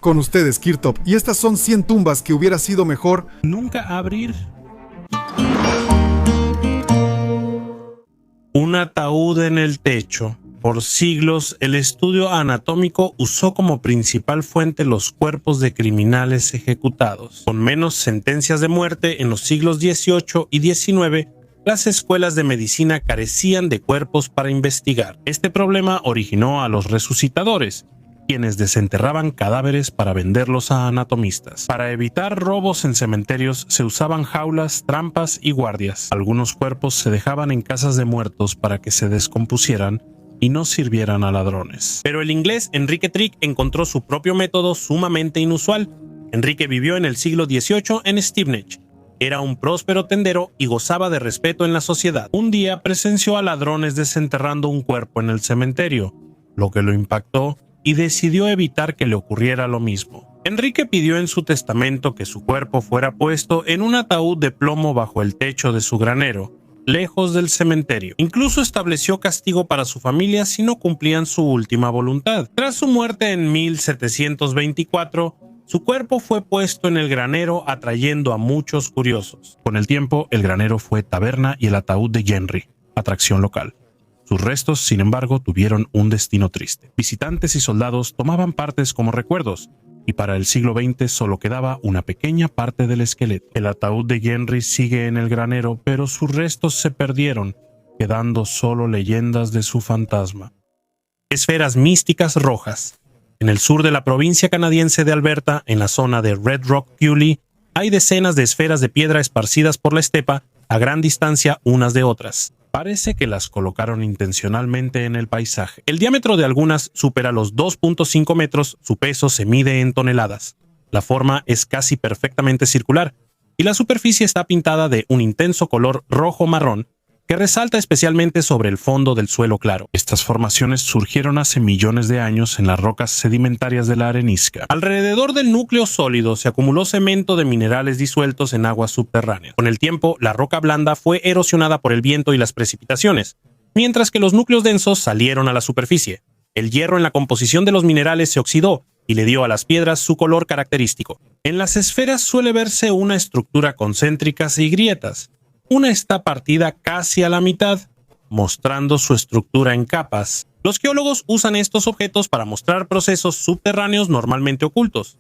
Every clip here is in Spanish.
Con ustedes, Kirtop, y estas son 100 tumbas que hubiera sido mejor nunca abrir. Un ataúd en el techo. Por siglos, el estudio anatómico usó como principal fuente los cuerpos de criminales ejecutados. Con menos sentencias de muerte en los siglos XVIII y XIX, las escuelas de medicina carecían de cuerpos para investigar. Este problema originó a los resucitadores, quienes desenterraban cadáveres para venderlos a anatomistas. Para evitar robos en cementerios se usaban jaulas, trampas y guardias. Algunos cuerpos se dejaban en casas de muertos para que se descompusieran y no sirvieran a ladrones. Pero el inglés Enrique Trick encontró su propio método sumamente inusual. Enrique vivió en el siglo XVIII en Stevenage. Era un próspero tendero y gozaba de respeto en la sociedad. Un día presenció a ladrones desenterrando un cuerpo en el cementerio, lo que lo impactó y decidió evitar que le ocurriera lo mismo. Enrique pidió en su testamento que su cuerpo fuera puesto en un ataúd de plomo bajo el techo de su granero, lejos del cementerio. Incluso estableció castigo para su familia si no cumplían su última voluntad. Tras su muerte en 1724, su cuerpo fue puesto en el granero, atrayendo a muchos curiosos. Con el tiempo, el granero fue taberna y el ataúd de Henry, atracción local. Sus restos, sin embargo, tuvieron un destino triste. Visitantes y soldados tomaban partes como recuerdos, y para el siglo XX solo quedaba una pequeña parte del esqueleto. El ataúd de Henry sigue en el granero, pero sus restos se perdieron, quedando solo leyendas de su fantasma. Esferas místicas rojas. En el sur de la provincia canadiense de Alberta, en la zona de Red Rock Coulee, hay decenas de esferas de piedra esparcidas por la estepa a gran distancia unas de otras. Parece que las colocaron intencionalmente en el paisaje. El diámetro de algunas supera los 2.5 metros, su peso se mide en toneladas. La forma es casi perfectamente circular y la superficie está pintada de un intenso color rojo-marrón que resalta especialmente sobre el fondo del suelo claro. Estas formaciones surgieron hace millones de años en las rocas sedimentarias de la arenisca. Alrededor del núcleo sólido se acumuló cemento de minerales disueltos en aguas subterráneas. Con el tiempo, la roca blanda fue erosionada por el viento y las precipitaciones, mientras que los núcleos densos salieron a la superficie. El hierro en la composición de los minerales se oxidó y le dio a las piedras su color característico. En las esferas suele verse una estructura concéntrica y grietas. Una está partida casi a la mitad, mostrando su estructura en capas. Los geólogos usan estos objetos para mostrar procesos subterráneos normalmente ocultos.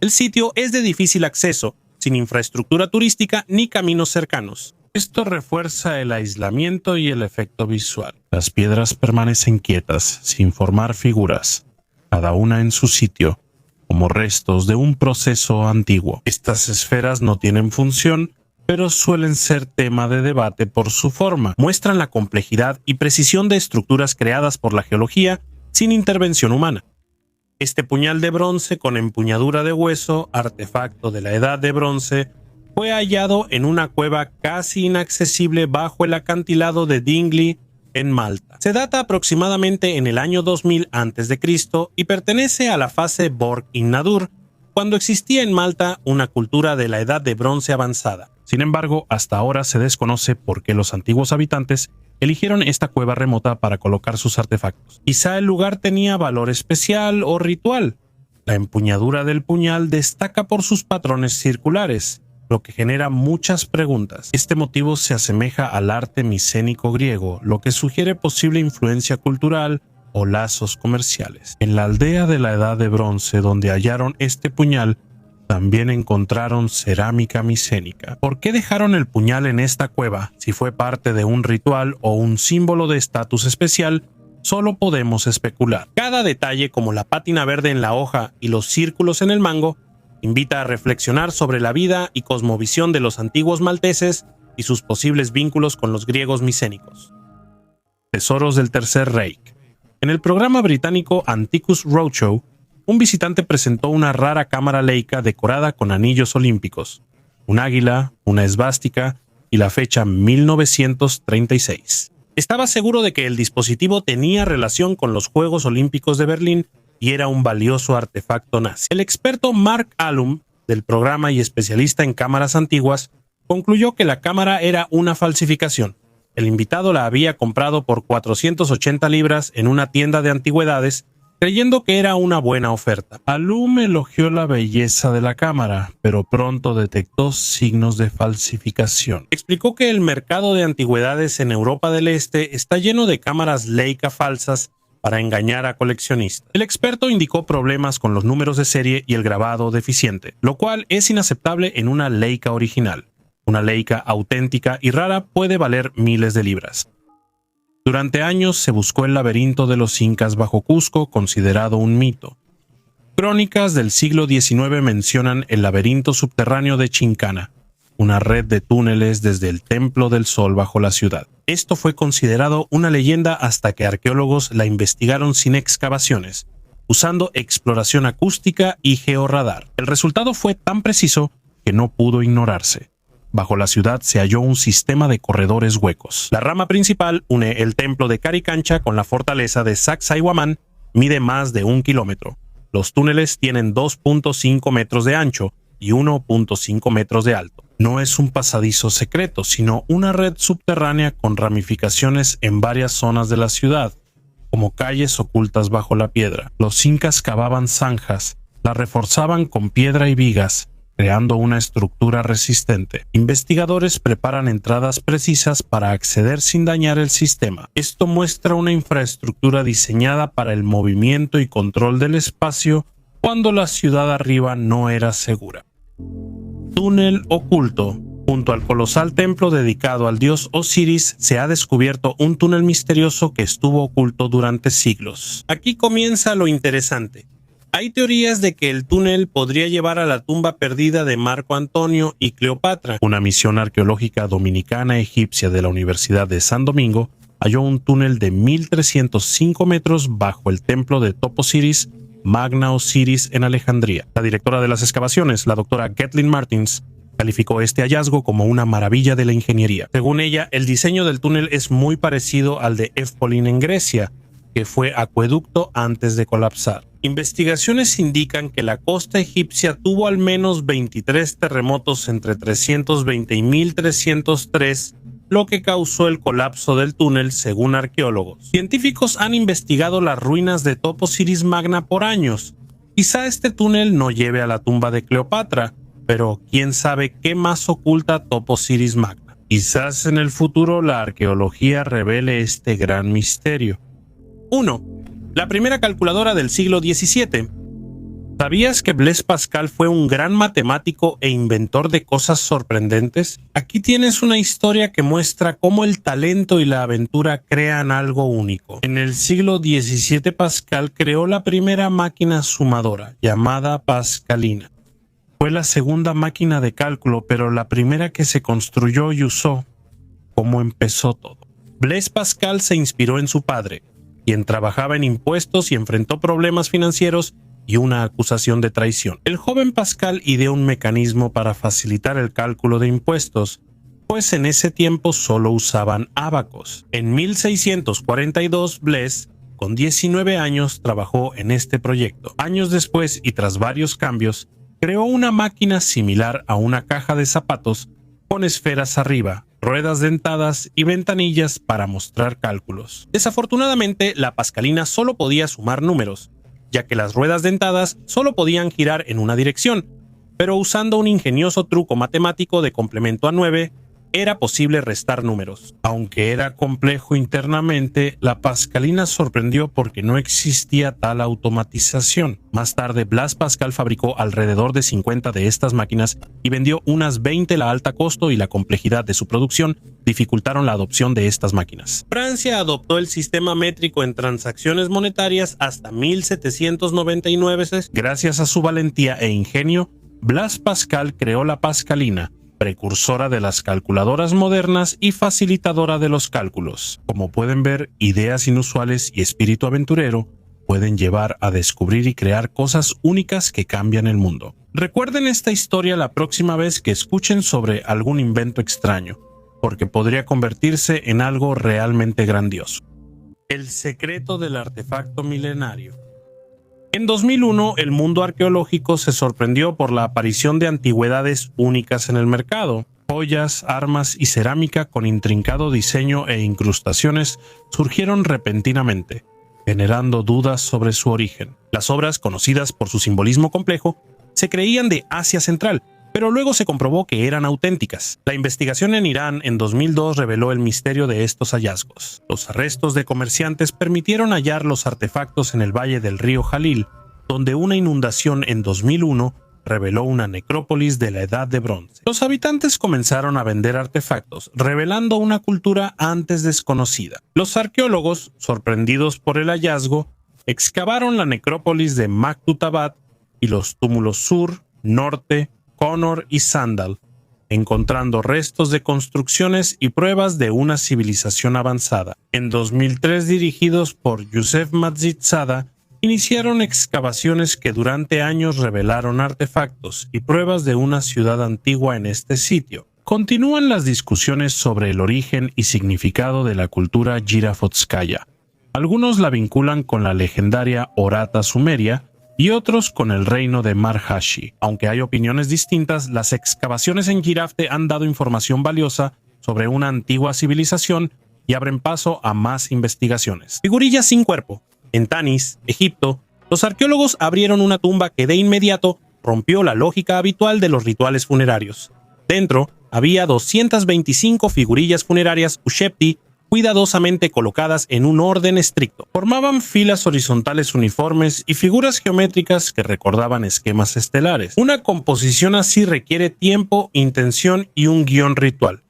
El sitio es de difícil acceso, sin infraestructura turística ni caminos cercanos. Esto refuerza el aislamiento y el efecto visual. Las piedras permanecen quietas, sin formar figuras, cada una en su sitio, como restos de un proceso antiguo. Estas esferas no tienen función, pero suelen ser tema de debate por su forma. Muestran la complejidad y precisión de estructuras creadas por la geología sin intervención humana. Este puñal de bronce con empuñadura de hueso, artefacto de la Edad de Bronce, fue hallado en una cueva casi inaccesible bajo el acantilado de Dingley, en Malta. Se data aproximadamente en el año 2000 a.C. y pertenece a la fase Borg-in-Nadur, cuando existía en Malta una cultura de la Edad de Bronce avanzada. Sin embargo, hasta ahora se desconoce por qué los antiguos habitantes eligieron esta cueva remota para colocar sus artefactos. Quizá el lugar tenía valor especial o ritual. La empuñadura del puñal destaca por sus patrones circulares, lo que genera muchas preguntas. Este motivo se asemeja al arte micénico griego, lo que sugiere posible influencia cultural o lazos comerciales. En la aldea de la Edad de Bronce donde hallaron este puñal, también encontraron cerámica micénica. ¿Por qué dejaron el puñal en esta cueva? Si fue parte de un ritual o un símbolo de estatus especial, solo podemos especular. Cada detalle, como la pátina verde en la hoja y los círculos en el mango, invita a reflexionar sobre la vida y cosmovisión de los antiguos malteses y sus posibles vínculos con los griegos micénicos. Tesoros del Tercer Reich. En el programa británico Antiquus Roadshow, un visitante presentó una rara cámara leica decorada con anillos olímpicos, un águila, una esvástica y la fecha 1936. Estaba seguro de que el dispositivo tenía relación con los Juegos Olímpicos de Berlín y era un valioso artefacto nazi. El experto Mark Allum, del programa y especialista en cámaras antiguas, concluyó que la cámara era una falsificación. El invitado la había comprado por 480 libras en una tienda de antigüedades creyendo que era una buena oferta. Alum elogió la belleza de la cámara, pero pronto detectó signos de falsificación. Explicó que el mercado de antigüedades en Europa del Este está lleno de cámaras Leica falsas para engañar a coleccionistas. El experto indicó problemas con los números de serie y el grabado deficiente, lo cual es inaceptable en una Leica original. Una Leica auténtica y rara puede valer miles de libras. Durante años se buscó el laberinto de los incas bajo Cusco, considerado un mito. Crónicas del siglo XIX mencionan el laberinto subterráneo de Chincana, una red de túneles desde el Templo del Sol bajo la ciudad. Esto fue considerado una leyenda hasta que arqueólogos la investigaron sin excavaciones, usando exploración acústica y georradar. El resultado fue tan preciso que no pudo ignorarse. Bajo la ciudad se halló un sistema de corredores huecos. La rama principal une el templo de Caricancha con la fortaleza de Sacsayhuamán, mide más de 1 kilómetro. Los túneles tienen 2.5 metros de ancho y 1.5 metros de alto. No es un pasadizo secreto, sino una red subterránea con ramificaciones en varias zonas de la ciudad, como calles ocultas bajo la piedra. Los incas cavaban zanjas, las reforzaban con piedra y vigas, creando una estructura resistente. Investigadores preparan entradas precisas para acceder sin dañar el sistema. Esto muestra una infraestructura diseñada para el movimiento y control del espacio cuando la ciudad arriba no era segura. Túnel oculto. Junto al colosal templo dedicado al dios Osiris se ha descubierto un túnel misterioso que estuvo oculto durante siglos. Aquí comienza lo interesante. Hay teorías de que el túnel podría llevar a la tumba perdida de Marco Antonio y Cleopatra. Una misión arqueológica dominicana egipcia de la Universidad de San Domingo halló un túnel de 1.305 metros bajo el templo de Toposiris, Magna Osiris en Alejandría. La directora de las excavaciones, la doctora Kathleen Martins, calificó este hallazgo como una maravilla de la ingeniería. Según ella, el diseño del túnel es muy parecido al de Efpolin en Grecia, que fue acueducto antes de colapsar. Investigaciones indican que la costa egipcia tuvo al menos 23 terremotos entre 320 y 1303, lo que causó el colapso del túnel, según arqueólogos. Científicos han investigado las ruinas de Toposiris Magna por años. Quizá este túnel no lleve a la tumba de Cleopatra, pero quién sabe qué más oculta Toposiris Magna. Quizás en el futuro la arqueología revele este gran misterio. 1. La primera calculadora del siglo XVII. ¿Sabías que Blaise Pascal fue un gran matemático e inventor de cosas sorprendentes? Aquí tienes una historia que muestra cómo el talento y la aventura crean algo único. En el siglo XVII Pascal creó la primera máquina sumadora, llamada Pascalina. Fue la segunda máquina de cálculo, pero la primera que se construyó y usó. ¿Cómo empezó todo? Blaise Pascal se inspiró en su padre, quien trabajaba en impuestos y enfrentó problemas financieros y una acusación de traición. El joven Pascal ideó un mecanismo para facilitar el cálculo de impuestos, pues en ese tiempo solo usaban ábacos. En 1642, Blaise, con 19 años, trabajó en este proyecto. Años después, y tras varios cambios, creó una máquina similar a una caja de zapatos con esferas arriba, ruedas dentadas y ventanillas para mostrar cálculos. Desafortunadamente, la Pascalina solo podía sumar números, ya que las ruedas dentadas solo podían girar en una dirección, pero usando un ingenioso truco matemático de complemento a 9, era posible restar números. Aunque era complejo internamente, la Pascalina sorprendió porque no existía tal automatización. Más tarde, Blaise Pascal fabricó alrededor de 50 de estas máquinas y vendió unas 20. La alta costo y la complejidad de su producción dificultaron la adopción de estas máquinas. Francia adoptó el sistema métrico en transacciones monetarias hasta 1799. Gracias a su valentía e ingenio, Blaise Pascal creó la Pascalina, precursora de las calculadoras modernas y facilitadora de los cálculos. Como pueden ver, ideas inusuales y espíritu aventurero pueden llevar a descubrir y crear cosas únicas que cambian el mundo. Recuerden esta historia la próxima vez que escuchen sobre algún invento extraño, porque podría convertirse en algo realmente grandioso. El secreto del artefacto milenario. En 2001, el mundo arqueológico se sorprendió por la aparición de antigüedades únicas en el mercado. Joyas, armas y cerámica con intrincado diseño e incrustaciones surgieron repentinamente. generando dudas sobre su origen. Las obras, conocidas por su simbolismo complejo, se creían de Asia Central, pero luego se comprobó que eran auténticas. La investigación en Irán en 2002 reveló el misterio de estos hallazgos. Los arrestos de comerciantes permitieron hallar los artefactos en el valle del río Jalil, donde una inundación en 2001 reveló una necrópolis de la Edad de Bronce. Los habitantes comenzaron a vender artefactos, revelando una cultura antes desconocida. Los arqueólogos, sorprendidos por el hallazgo, excavaron la necrópolis de Maktutabad y los túmulos Sur, Norte, Connor y Sandal, encontrando restos de construcciones y pruebas de una civilización avanzada. En 2003, dirigidos por Youssef Majid-Zada, iniciaron excavaciones que durante años revelaron artefactos y pruebas de una ciudad antigua en este sitio. Continúan las discusiones sobre el origen y significado de la cultura Girafotskaya. Algunos la vinculan con la legendaria Orata sumeria y otros con el reino de Marhashi. Aunque hay opiniones distintas, las excavaciones en Girafte han dado información valiosa sobre una antigua civilización y abren paso a más investigaciones. Figurillas sin cuerpo. En Tanis, Egipto, los arqueólogos abrieron una tumba que de inmediato rompió la lógica habitual de los rituales funerarios. Dentro había 225 figurillas funerarias Ushepti cuidadosamente colocadas en un orden estricto. Formaban filas horizontales uniformes y figuras geométricas que recordaban esquemas estelares. Una composición así requiere tiempo, intención y un guión ritual.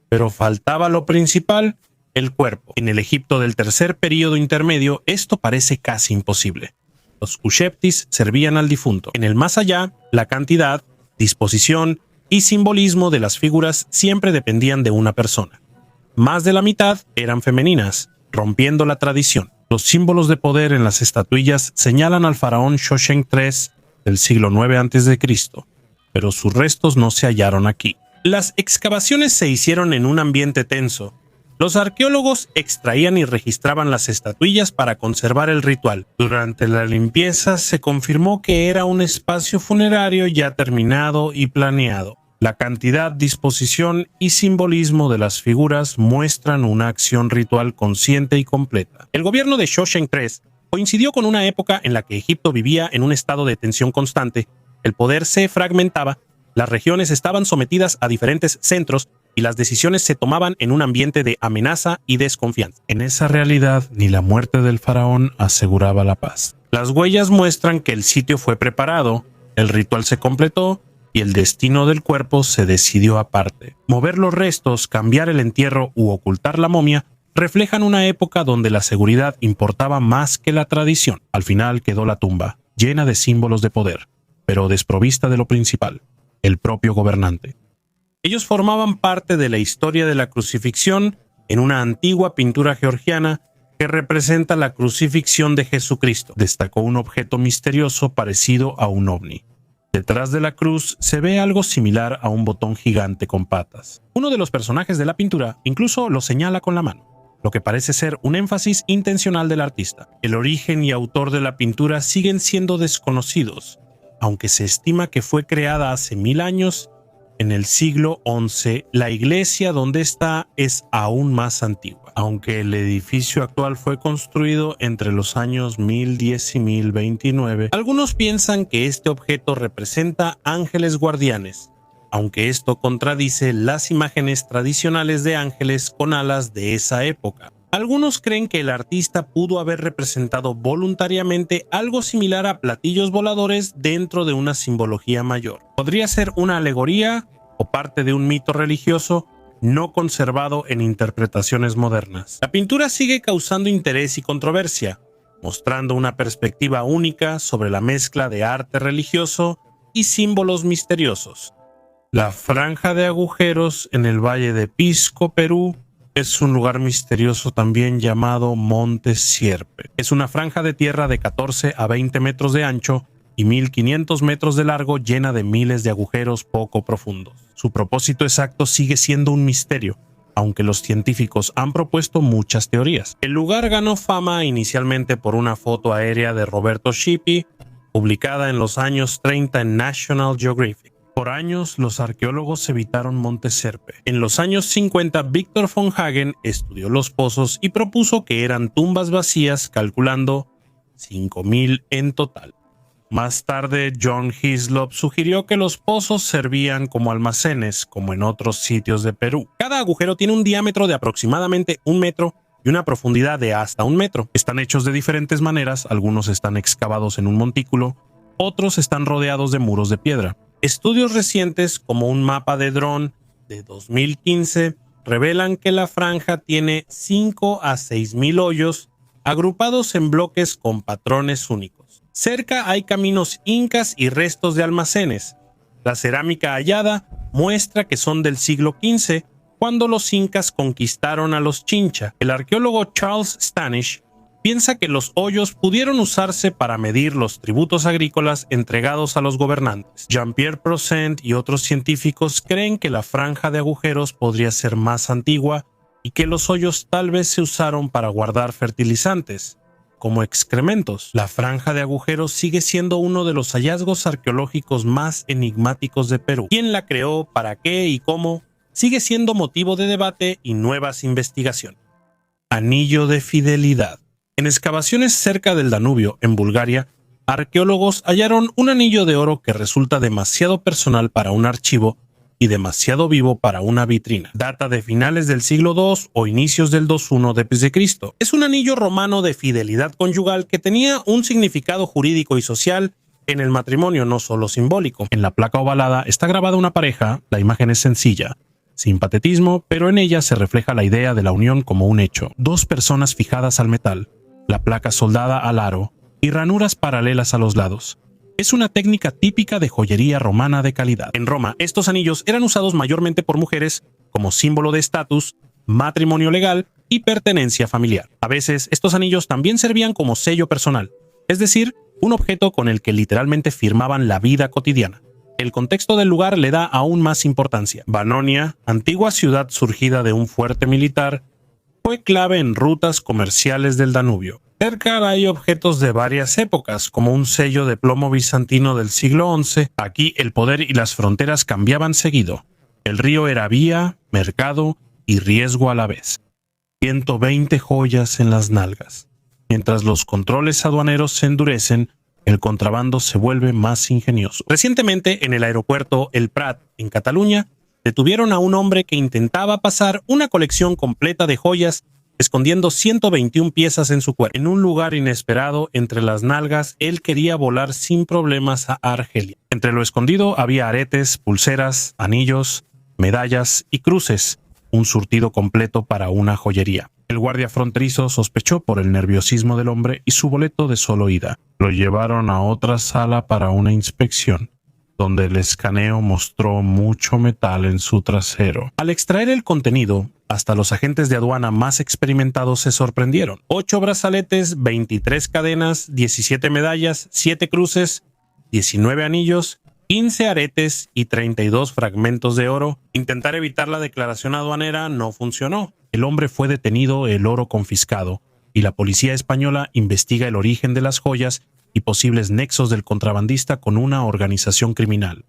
Pero faltaba lo principal: el cuerpo. En el Egipto del tercer período intermedio, esto parece casi imposible. Los Usheptis servían al difunto. En el más allá, la cantidad, disposición y simbolismo de las figuras siempre dependían de una persona. Más de la mitad eran femeninas, rompiendo la tradición. Los símbolos de poder en las estatuillas señalan al faraón Shoshenq III del siglo IX a.C., pero sus restos no se hallaron aquí. Las excavaciones se hicieron en un ambiente tenso. Los arqueólogos extraían y registraban las estatuillas para conservar el ritual. Durante la limpieza se confirmó que era un espacio funerario ya terminado y planeado. La cantidad, disposición y simbolismo de las figuras muestran una acción ritual consciente y completa. El gobierno de Shoshenq III coincidió con una época en la que Egipto vivía en un estado de tensión constante. El poder se fragmentaba, las regiones estaban sometidas a diferentes centros y las decisiones se tomaban en un ambiente de amenaza y desconfianza. En esa realidad, ni la muerte del faraón aseguraba la paz. Las huellas muestran que el sitio fue preparado, el ritual se completó y el destino del cuerpo se decidió aparte. Mover los restos, cambiar el entierro u ocultar la momia reflejan una época donde la seguridad importaba más que la tradición. Al final quedó la tumba, llena de símbolos de poder, pero desprovista de lo principal: el propio gobernante. Ellos formaban parte de la historia de la crucifixión en una antigua pintura georgiana que representa la crucifixión de Jesucristo. Destacó un objeto misterioso parecido a un ovni. Detrás de la cruz se ve algo similar a un botón gigante con patas. Uno de los personajes de la pintura incluso lo señala con la mano, lo que parece ser un énfasis intencional del artista. El origen y autor de la pintura siguen siendo desconocidos, aunque se estima que fue creada hace 1000 años. En el siglo XI, la iglesia donde está es aún más antigua, aunque el edificio actual fue construido entre los años 1010 y 1029. Algunos piensan que este objeto representa ángeles guardianes, aunque esto contradice las imágenes tradicionales de ángeles con alas de esa época. Algunos creen que el artista pudo haber representado voluntariamente algo similar a platillos voladores dentro de una simbología mayor. Podría ser una alegoría o parte de un mito religioso no conservado en interpretaciones modernas. La pintura sigue causando interés y controversia, mostrando una perspectiva única sobre la mezcla de arte religioso y símbolos misteriosos. La franja de agujeros en el valle de Pisco, Perú, es un lugar misterioso también llamado Monte Sierpe. Es una franja de tierra de 14 a 20 metros de ancho y 1500 metros de largo, llena de miles de agujeros poco profundos. Su propósito exacto sigue siendo un misterio, aunque los científicos han propuesto muchas teorías. El lugar ganó fama inicialmente por una foto aérea de Roberto Shippey, publicada en los años 30 en National Geographic. Por años, los arqueólogos evitaron Monte Serpe. En los años 50, Victor von Hagen estudió los pozos y propuso que eran tumbas vacías, calculando 5.000 en total. Más tarde, John Hislop sugirió que los pozos servían como almacenes, como en otros sitios de Perú. Cada agujero tiene un diámetro de aproximadamente 1 metro y una profundidad de hasta 1 metro. Están hechos de diferentes maneras, algunos están excavados en un montículo, otros están rodeados de muros de piedra. Estudios recientes, como un mapa de dron de 2015, revelan que la franja tiene 5 a 6.000 hoyos agrupados en bloques con patrones únicos. Cerca hay caminos incas y restos de almacenes. La cerámica hallada muestra que son del siglo XV, cuando los incas conquistaron a los Chincha. El arqueólogo Charles Stanish piensa que los hoyos pudieron usarse para medir los tributos agrícolas entregados a los gobernantes. Jean-Pierre Procent y otros científicos creen que la franja de agujeros podría ser más antigua y que los hoyos tal vez se usaron para guardar fertilizantes, como excrementos. La franja de agujeros sigue siendo uno de los hallazgos arqueológicos más enigmáticos de Perú. ¿Quién la creó, para qué y cómo? Sigue siendo motivo de debate y nuevas investigaciones. Anillo de fidelidad. En excavaciones cerca del Danubio, en Bulgaria, arqueólogos hallaron un anillo de oro que resulta demasiado personal para un archivo y demasiado vivo para una vitrina. Data de finales del siglo II o inicios del 21 d.C. Es un anillo romano de fidelidad conyugal que tenía un significado jurídico y social en el matrimonio, no solo simbólico. En la placa ovalada está grabada una pareja, la imagen es sencilla, sin patetismo, pero en ella se refleja la idea de la unión como un hecho. 2 personas fijadas al metal, la placa soldada al aro y ranuras paralelas a los lados. Es una técnica típica de joyería romana de calidad. En Roma, estos anillos eran usados mayormente por mujeres como símbolo de estatus, matrimonio legal y pertenencia familiar. A veces, estos anillos también servían como sello personal, es decir, un objeto con el que literalmente firmaban la vida cotidiana. El contexto del lugar le da aún más importancia. Bannonia, antigua ciudad surgida de un fuerte militar, fue clave en rutas comerciales del Danubio. Cerca hay objetos de varias épocas, como un sello de plomo bizantino del siglo XI. Aquí el poder y las fronteras cambiaban seguido. El río era vía, mercado y riesgo a la vez. 120 joyas en las nalgas. Mientras los controles aduaneros se endurecen, el contrabando se vuelve más ingenioso. Recientemente, en el aeropuerto El Prat, en Cataluña, detuvieron a un hombre que intentaba pasar una colección completa de joyas escondiendo 121 piezas en su cuerpo. En un lugar inesperado, entre las nalgas, él quería volar sin problemas a Argelia. Entre lo escondido había aretes, pulseras, anillos, medallas y cruces, un surtido completo para una joyería. El guardia fronterizo sospechó por el nerviosismo del hombre y su boleto de solo ida. Lo llevaron a otra sala para una inspección, donde el escaneo mostró mucho metal en su trasero. Al extraer el contenido, hasta los agentes de aduana más experimentados se sorprendieron. 8 brazaletes, 23 cadenas, 17 medallas, 7 cruces, 19 anillos, 15 aretes y 32 fragmentos de oro. Intentar evitar la declaración aduanera no funcionó. El hombre fue detenido, el oro confiscado, y la policía española investiga el origen de las joyas y posibles nexos del contrabandista con una organización criminal.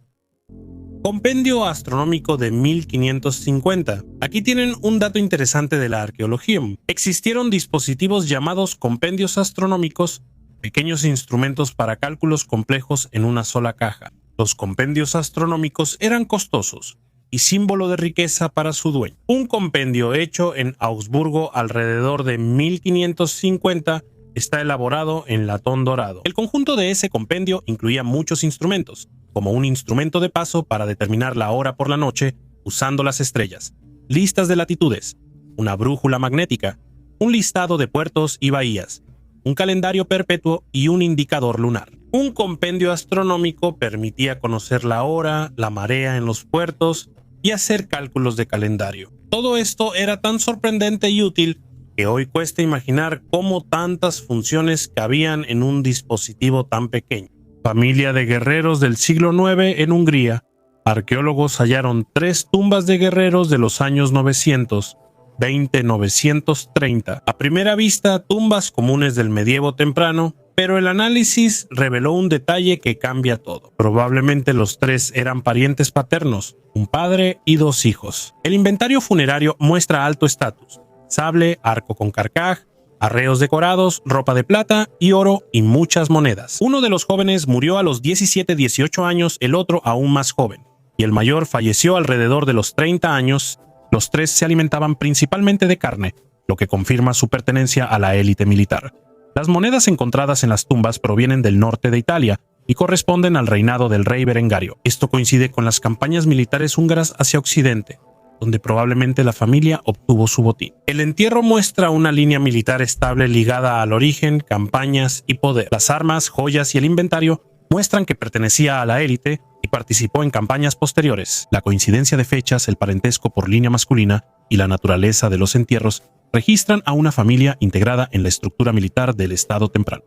Compendio astronómico de 1550. Aquí tienen un dato interesante de la arqueología. Existieron dispositivos llamados compendios astronómicos, pequeños instrumentos para cálculos complejos en una sola caja. Los compendios astronómicos eran costosos y símbolo de riqueza para su dueño. Un compendio hecho en Augsburgo alrededor de 1550 está elaborado en latón dorado. El conjunto de ese compendio incluía muchos instrumentos, como un instrumento de paso para determinar la hora por la noche usando las estrellas, listas de latitudes, una brújula magnética, un listado de puertos y bahías, un calendario perpetuo y un indicador lunar. Un compendio astronómico permitía conocer la hora, la marea en los puertos y hacer cálculos de calendario. Todo esto era tan sorprendente y útil que hoy cuesta imaginar cómo tantas funciones cabían en un dispositivo tan pequeño. Familia de guerreros del siglo IX en Hungría. Arqueólogos hallaron 3 tumbas de guerreros de los años 920-930. A primera vista, tumbas comunes del medievo temprano, Pero el análisis reveló un detalle que cambia todo. Probablemente los tres eran parientes paternos, un padre y dos hijos. El inventario funerario muestra alto estatus: sable, arco con carcaj, arreos decorados, ropa de plata y oro y muchas monedas. Uno de los jóvenes murió a los 17-18 años, el otro aún más joven, y el mayor falleció alrededor de los 30 años. Los tres se alimentaban principalmente de carne, lo que confirma su pertenencia a la élite militar. Las monedas encontradas en las tumbas provienen del norte de Italia y corresponden al reinado del rey Berengario. Esto coincide con las campañas militares húngaras hacia Occidente, donde probablemente la familia obtuvo su botín. El entierro muestra una línea militar estable ligada al origen, campañas y poder. Las armas, joyas y el inventario muestran que pertenecía a la élite y participó en campañas posteriores. La coincidencia de fechas, el parentesco por línea masculina y la naturaleza de los entierros registran a una familia integrada en la estructura militar del estado temprano.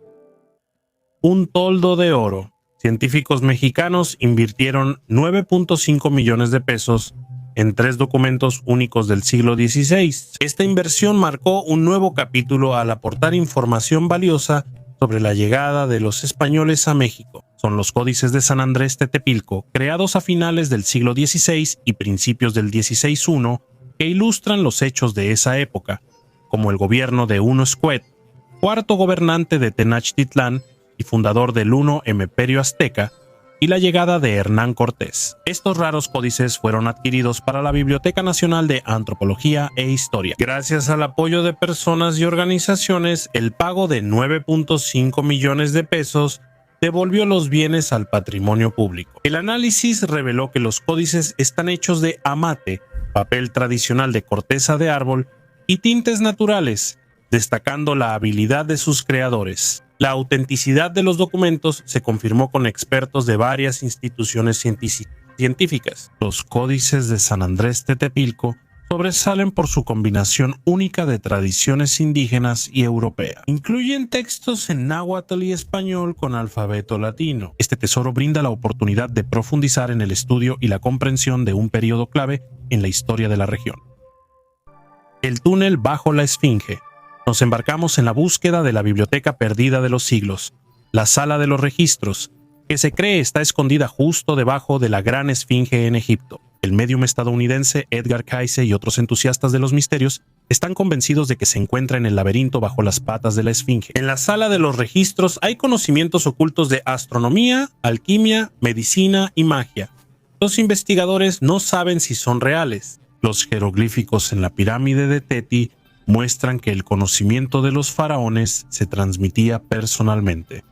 Un toldo de oro. Científicos mexicanos invirtieron 9.5 millones de pesos en 3 documentos únicos del siglo XVI. Esta inversión marcó un nuevo capítulo al aportar información valiosa sobre la llegada de los españoles a México. Son los códices de San Andrés Tetepilco, creados a finales del siglo XVI y principios del XVI-I, que ilustran los hechos de esa época, como el gobierno de Huno Xcuet, cuarto gobernante de Tenochtitlán y fundador del I Imperio Azteca, y la llegada de Hernán Cortés. Estos raros códices fueron adquiridos para la Biblioteca Nacional de Antropología e Historia. Gracias al apoyo de personas y organizaciones, el pago de 9.5 millones de pesos devolvió los bienes al patrimonio público. El análisis reveló que los códices están hechos de amate, papel tradicional de corteza de árbol, y tintes naturales, destacando la habilidad de sus creadores. La autenticidad de los documentos se confirmó con expertos de varias instituciones científicas. Los códices de San Andrés Tetepilco sobresalen por su combinación única de tradiciones indígenas y europea. Incluyen textos en náhuatl y español con alfabeto latino. Este tesoro brinda la oportunidad de profundizar en el estudio y la comprensión de un periodo clave en la historia de la región. El túnel bajo la Esfinge. Nos embarcamos en la búsqueda de la biblioteca perdida de los siglos, la sala de los registros, que se cree está escondida justo debajo de la gran Esfinge en Egipto. El médium estadounidense Edgar Cayce y otros entusiastas de los misterios están convencidos de que se encuentra en el laberinto bajo las patas de la Esfinge. En la sala de los registros hay conocimientos ocultos de astronomía, alquimia, medicina y magia. Los investigadores no saben si son reales. Los jeroglíficos en la pirámide de Teti muestran que el conocimiento de los faraones se transmitía personalmente,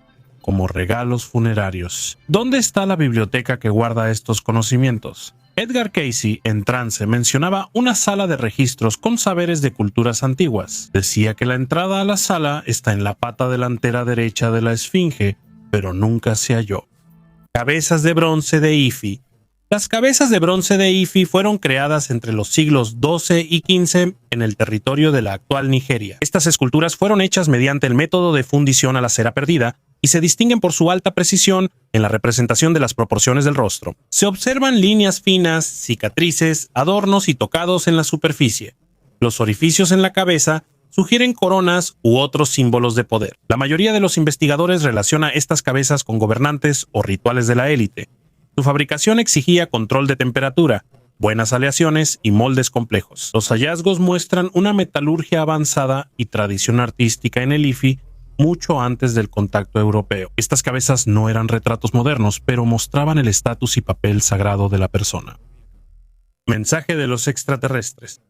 como regalos funerarios. ¿Dónde está la biblioteca que guarda estos conocimientos? Edgar Cayce, en trance, mencionaba una sala de registros con saberes de culturas antiguas. Decía que la entrada a la sala está en la pata delantera derecha de la Esfinge, pero nunca se halló. Cabezas de bronce de Ifi. Las cabezas de bronce de Ifi fueron creadas entre los siglos XII y XV en el territorio de la actual Nigeria. Estas esculturas fueron hechas mediante el método de fundición a la cera perdida y se distinguen por su alta precisión en la representación de las proporciones del rostro. Se observan líneas finas, cicatrices, adornos y tocados en la superficie. Los orificios en la cabeza sugieren coronas u otros símbolos de poder. La mayoría de los investigadores relaciona estas cabezas con gobernantes o rituales de la élite. Su fabricación exigía control de temperatura, buenas aleaciones y moldes complejos. Los hallazgos muestran una metalurgia avanzada y tradición artística en el Ifi mucho antes del contacto europeo. Estas cabezas no eran retratos modernos, pero mostraban el estatus y papel sagrado de la persona. Mensaje de los extraterrestres.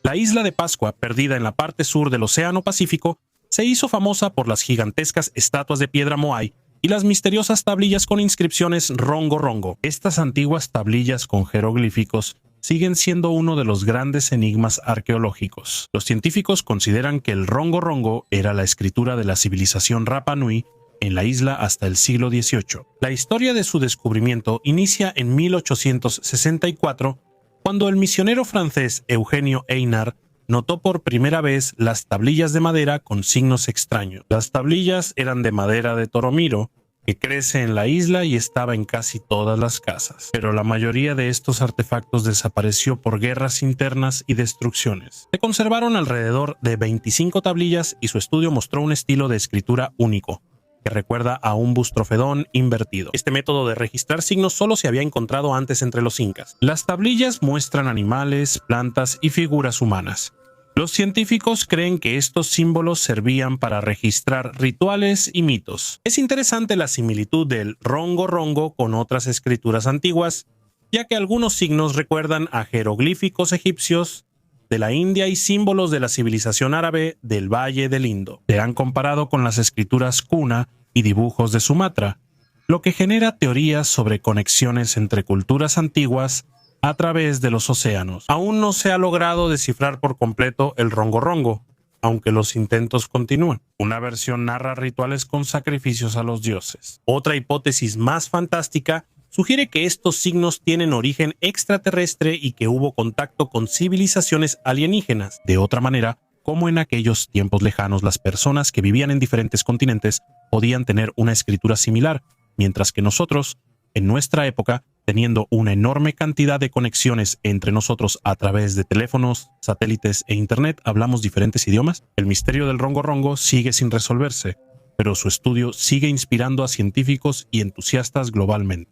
La isla de Pascua, perdida en la parte sur del Océano Pacífico, se hizo famosa por las gigantescas estatuas de piedra Moai y las misteriosas tablillas con inscripciones Rongo Rongo. Estas antiguas tablillas con jeroglíficos siguen siendo uno de los grandes enigmas arqueológicos. Los científicos consideran que el Rongo Rongo era la escritura de la civilización Rapa Nui en la isla hasta el siglo XVIII. La historia de su descubrimiento inicia en 1864, cuando el misionero francés Eugenio Einar notó por primera vez las tablillas de madera con signos extraños. Las tablillas eran de madera de toromiro, que crece en la isla y estaba en casi todas las casas. Pero la mayoría de estos artefactos desapareció por guerras internas y destrucciones. Se conservaron alrededor de 25 tablillas y su estudio mostró un estilo de escritura único, que recuerda a un bustrofedón invertido. Este método de registrar signos solo se había encontrado antes entre los incas. Las tablillas muestran animales, plantas y figuras humanas. Los científicos creen que estos símbolos servían para registrar rituales y mitos. Es interesante la similitud del rongo rongo con otras escrituras antiguas, ya que algunos signos recuerdan a jeroglíficos egipcios de la India y símbolos de la civilización árabe del Valle del Indo. Se han comparado con las escrituras cuna y dibujos de Sumatra, lo que genera teorías sobre conexiones entre culturas antiguas a través de los océanos. Aún no se ha logrado descifrar por completo el rongo rongo, aunque los intentos continúan. Una versión narra rituales con sacrificios a los dioses. Otra hipótesis más fantástica sugiere que estos signos tienen origen extraterrestre y que hubo contacto con civilizaciones alienígenas. De otra manera, como en aquellos tiempos lejanos las personas que vivían en diferentes continentes podían tener una escritura similar, mientras que nosotros, en nuestra época, teniendo una enorme cantidad de conexiones entre nosotros a través de teléfonos, satélites e internet, hablamos diferentes idiomas. El misterio del rongo rongo sigue sin resolverse, pero su estudio sigue inspirando a científicos y entusiastas globalmente.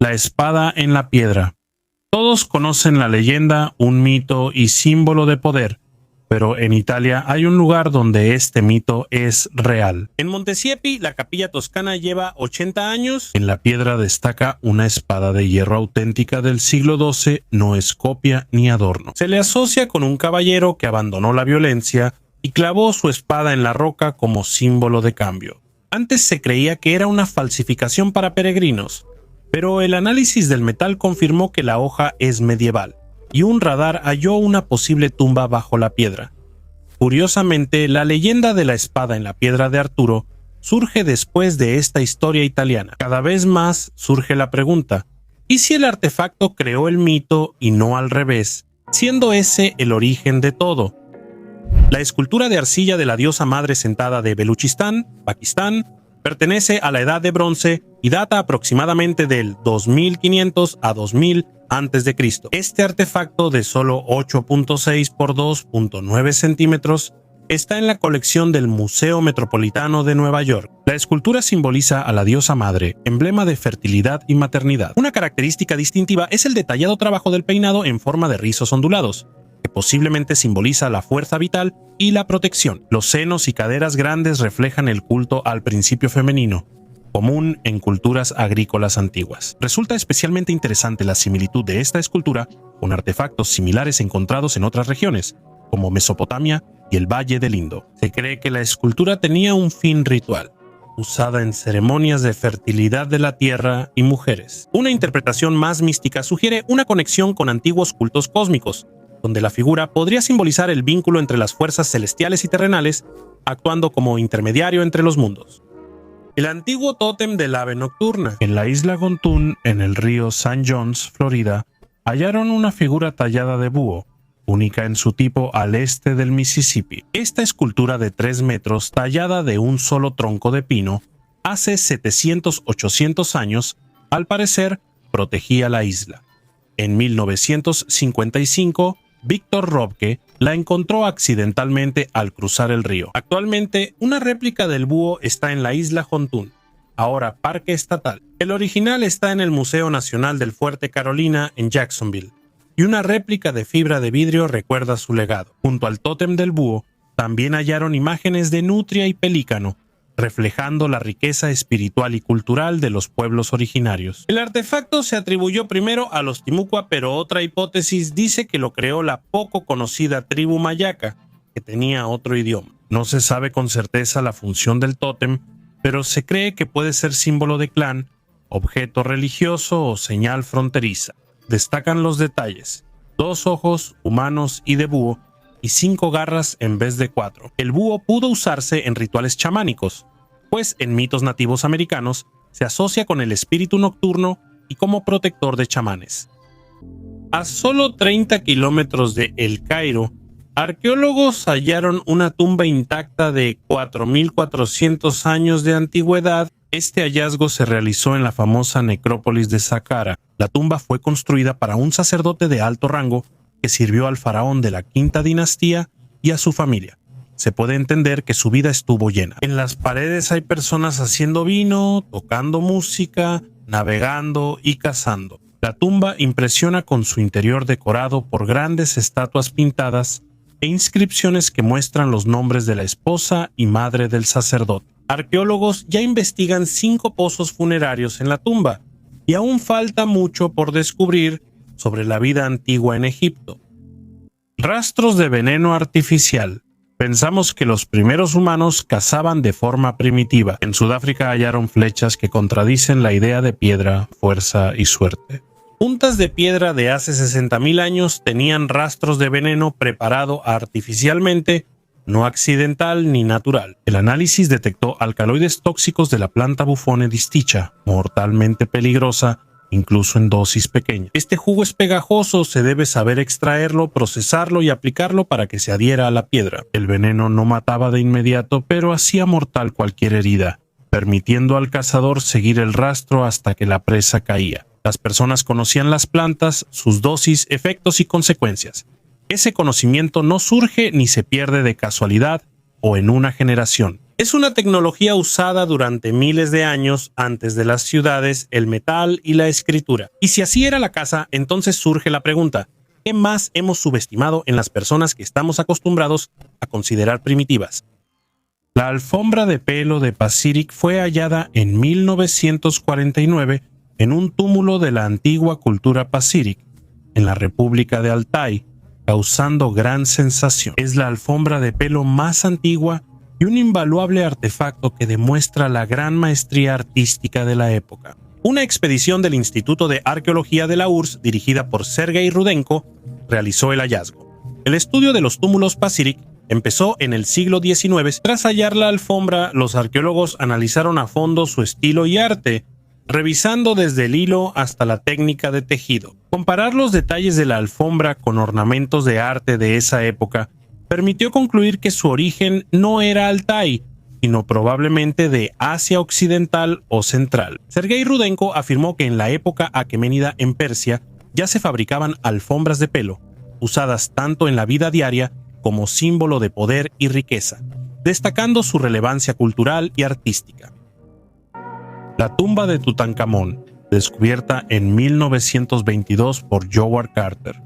La espada en la piedra. Todos conocen la leyenda, un mito y símbolo de poder, pero en Italia hay un lugar donde este mito es real. En Montesiepi, la capilla toscana lleva 80 años. En la piedra destaca una espada de hierro auténtica del siglo XII, no es copia ni adorno. Se le asocia con un caballero que abandonó la violencia y clavó su espada en la roca como símbolo de cambio. Antes se creía que era una falsificación para peregrinos, pero el análisis del metal confirmó que la hoja es medieval, y un radar halló una posible tumba bajo la piedra. Curiosamente, la leyenda de la espada en la piedra de Arturo surge después de esta historia italiana. Cada vez más surge la pregunta, ¿y si el artefacto creó el mito y no al revés, siendo ese el origen de todo? La escultura de arcilla de la diosa madre sentada de Beluchistán, Pakistán, pertenece a la Edad de Bronce y data aproximadamente del 2500 a 2000 a.C. Este artefacto de solo 8.6 por 2.9 centímetros está en la colección del Museo Metropolitano de Nueva York. La escultura simboliza a la diosa madre, emblema de fertilidad y maternidad. Una característica distintiva es el detallado trabajo del peinado en forma de rizos ondulados, que posiblemente simboliza la fuerza vital y la protección. Los senos y caderas grandes reflejan el culto al principio femenino, común en culturas agrícolas antiguas. Resulta especialmente interesante la similitud de esta escultura con artefactos similares encontrados en otras regiones, como Mesopotamia y el Valle del Indo. Se cree que la escultura tenía un fin ritual, usada en ceremonias de fertilidad de la tierra y mujeres. Una interpretación más mística sugiere una conexión con antiguos cultos cósmicos, donde la figura podría simbolizar el vínculo entre las fuerzas celestiales y terrenales, actuando como intermediario entre los mundos. El antiguo tótem del ave nocturna. En la isla Gontoon, en el río St. John's, Florida, hallaron una figura tallada de búho, única en su tipo al este del Mississippi. Esta escultura de 3 metros, tallada de un solo tronco de pino, hace 700-800 años, al parecer, protegía la isla. En 1955, Víctor Robke la encontró accidentalmente al cruzar el río. Actualmente, una réplica del búho está en la isla Gontoon, ahora parque estatal. El original está en el Museo Nacional del Fuerte Carolina en Jacksonville, y una réplica de fibra de vidrio recuerda su legado. Junto al tótem del búho, también hallaron imágenes de nutria y pelícano, reflejando la riqueza espiritual y cultural de los pueblos originarios. El artefacto se atribuyó primero a los Timucua, pero otra hipótesis dice que lo creó la poco conocida tribu mayaca, que tenía otro idioma. No se sabe con certeza la función del tótem, pero se cree que puede ser símbolo de clan, objeto religioso o señal fronteriza. Destacan los detalles: 2 ojos humanos y de búho, y 5 garras en vez de 4. El búho pudo usarse en rituales chamánicos, pues en mitos nativos americanos se asocia con el espíritu nocturno y como protector de chamanes. A solo 30 kilómetros de El Cairo, arqueólogos hallaron una tumba intacta de 4.400 años de antigüedad Este hallazgo se realizó en la famosa necrópolis de Saqqara. La tumba fue construida para un sacerdote de alto rango que sirvió al faraón de la quinta dinastía y a su familia. Se puede entender que su vida estuvo llena. En las paredes hay personas haciendo vino, tocando música, navegando y cazando. La tumba impresiona con su interior decorado por grandes estatuas pintadas e inscripciones que muestran los nombres de la esposa y madre del sacerdote. Arqueólogos ya investigan 5 pozos funerarios en la tumba y aún falta mucho por descubrir sobre la vida antigua en Egipto. Rastros de veneno artificial. Pensamos que los primeros humanos cazaban de forma primitiva. En Sudáfrica hallaron flechas que contradicen la idea de piedra, fuerza y suerte. Puntas de piedra de hace 60.000 años tenían rastros de veneno preparado artificialmente, no accidental ni natural. El análisis detectó alcaloides tóxicos de la planta Buffone disticha, mortalmente peligrosa, incluso en dosis pequeñas. Este jugo es pegajoso, se debe saber extraerlo, procesarlo y aplicarlo para que se adhiera a la piedra. El veneno no mataba de inmediato, pero hacía mortal cualquier herida, permitiendo al cazador seguir el rastro hasta que la presa caía. Las personas conocían las plantas, sus dosis, efectos y consecuencias. Ese conocimiento no surge ni se pierde de casualidad o en una generación. Es una tecnología usada durante miles de años antes de las ciudades, el metal y la escritura. Y si así era la casa, entonces surge la pregunta: ¿qué más hemos subestimado en las personas que estamos acostumbrados a considerar primitivas? La alfombra de pelo de Pacific fue hallada en 1949 en un túmulo de la antigua cultura Pacific, en la República de Altai, causando gran sensación. Es la alfombra de pelo más antigua y un invaluable artefacto que demuestra la gran maestría artística de la época. Una expedición del Instituto de Arqueología de la URSS, dirigida por Sergei Rudenko, realizó el hallazgo. El estudio de los túmulos Pacific empezó en el siglo XIX. Tras hallar la alfombra, los arqueólogos analizaron a fondo su estilo y arte, revisando desde el hilo hasta la técnica de tejido. Comparar los detalles de la alfombra con ornamentos de arte de esa época permitió concluir que su origen no era Altai, sino probablemente de Asia Occidental o Central. Sergei Rudenko afirmó que en la época aqueménida en Persia ya se fabricaban alfombras de pelo, usadas tanto en la vida diaria como símbolo de poder y riqueza, destacando su relevancia cultural y artística. La tumba de Tutankamón, descubierta en 1922 por Howard Carter,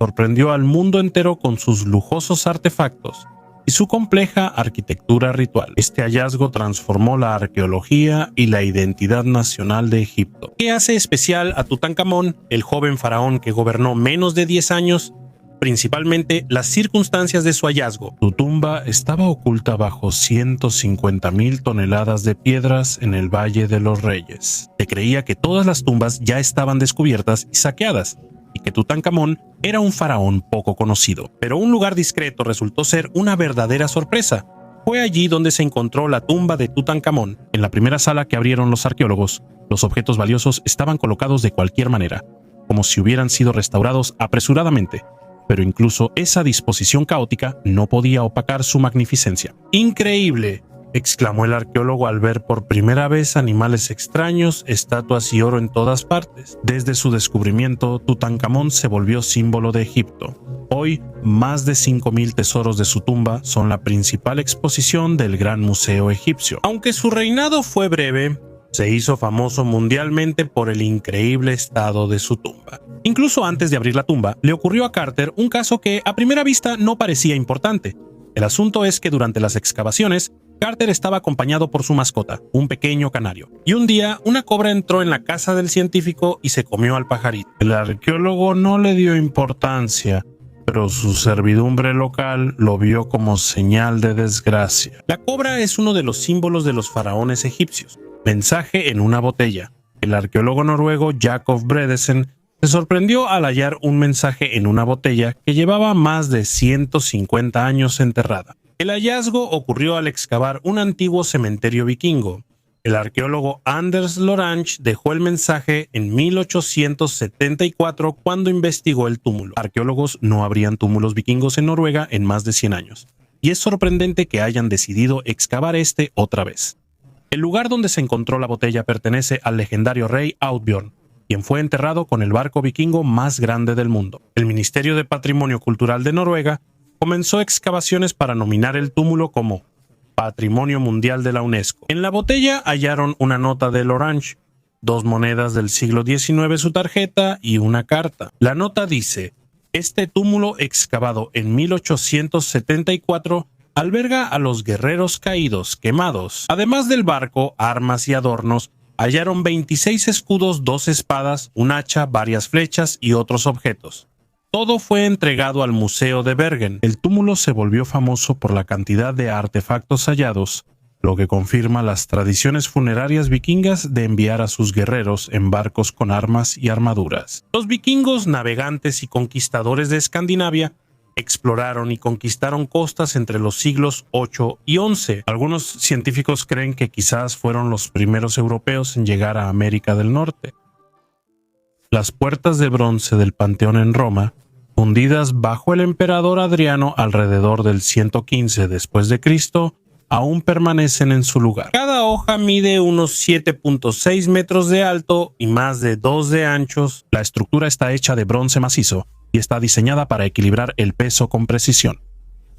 sorprendió al mundo entero con sus lujosos artefactos y su compleja arquitectura ritual. Este hallazgo transformó la arqueología y la identidad nacional de Egipto. ¿Qué hace especial a Tutankamón, el joven faraón que gobernó menos de 10 años? Principalmente las circunstancias de su hallazgo. Su tumba estaba oculta bajo 150.000 toneladas de piedras en el Valle de los Reyes. Se creía que todas las tumbas ya estaban descubiertas y saqueadas, y que Tutankamón era un faraón poco conocido. Pero un lugar discreto resultó ser una verdadera sorpresa. Fue allí donde se encontró la tumba de Tutankamón. En la primera sala que abrieron los arqueólogos, los objetos valiosos estaban colocados de cualquier manera, como si hubieran sido restaurados apresuradamente. Pero incluso esa disposición caótica no podía opacar su magnificencia. ¡Increíble!, exclamó el arqueólogo al ver por primera vez animales extraños, estatuas y oro en todas partes. Desde su descubrimiento, Tutankamón se volvió símbolo de Egipto. Hoy, más de 5.000 tesoros de su tumba son la principal exposición del Gran Museo Egipcio. Aunque su reinado fue breve, se hizo famoso mundialmente por el increíble estado de su tumba. Incluso antes de abrir la tumba, le ocurrió a Carter un caso que a primera vista no parecía importante. El asunto es que durante las excavaciones, Carter estaba acompañado por su mascota, un pequeño canario. Y un día, una cobra entró en la casa del científico y se comió al pajarito. El arqueólogo no le dio importancia, pero su servidumbre local lo vio como señal de desgracia. La cobra es uno de los símbolos de los faraones egipcios. Mensaje en una botella. El arqueólogo noruego Jakob Bredesen se sorprendió al hallar un mensaje en una botella que llevaba más de 150 años enterrada. El hallazgo ocurrió al excavar un antiguo cementerio vikingo. El arqueólogo Anders Lorange dejó el mensaje en 1874 cuando investigó el túmulo. Arqueólogos no habrían túmulos vikingos en Noruega en más de 100 años, y es sorprendente que hayan decidido excavar este otra vez. El lugar donde se encontró la botella pertenece al legendario rey Audbjorn, quien fue enterrado con el barco vikingo más grande del mundo. El Ministerio de Patrimonio Cultural de Noruega comenzó excavaciones para nominar el túmulo como Patrimonio Mundial de la UNESCO. En la botella hallaron una nota del Orange, 2 monedas del siglo XIX, su tarjeta y una carta. La nota dice: este túmulo excavado en 1874 alberga a los guerreros caídos, quemados. Además del barco, armas y adornos, hallaron 26 escudos, 2 espadas, un hacha, varias flechas y otros objetos. Todo fue entregado al Museo de Bergen. El túmulo se volvió famoso por la cantidad de artefactos hallados, lo que confirma las tradiciones funerarias vikingas de enviar a sus guerreros en barcos con armas y armaduras. Los vikingos, navegantes y conquistadores de Escandinavia, exploraron y conquistaron costas entre los siglos 8 y 11. Algunos científicos creen que quizás fueron los primeros europeos en llegar a América del Norte. Las puertas de bronce del Panteón en Roma, fundidas bajo el emperador Adriano alrededor del 115 después de Cristo, aún permanecen en su lugar. Cada hoja mide unos 7.6 metros de alto y más de 2 de anchos. La estructura está hecha de bronce macizo y está diseñada para equilibrar el peso con precisión.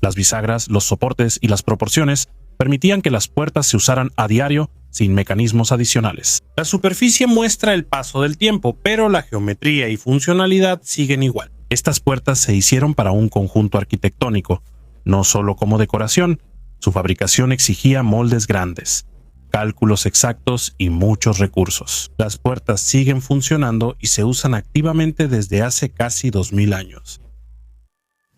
Las bisagras, los soportes y las proporciones permitían que las puertas se usaran a diario sin mecanismos adicionales. La superficie muestra el paso del tiempo, pero la geometría y funcionalidad siguen igual. Estas puertas se hicieron para un conjunto arquitectónico, no solo como decoración. Su fabricación exigía moldes grandes, cálculos exactos y muchos recursos. Las puertas siguen funcionando y se usan activamente desde hace casi 2000 años.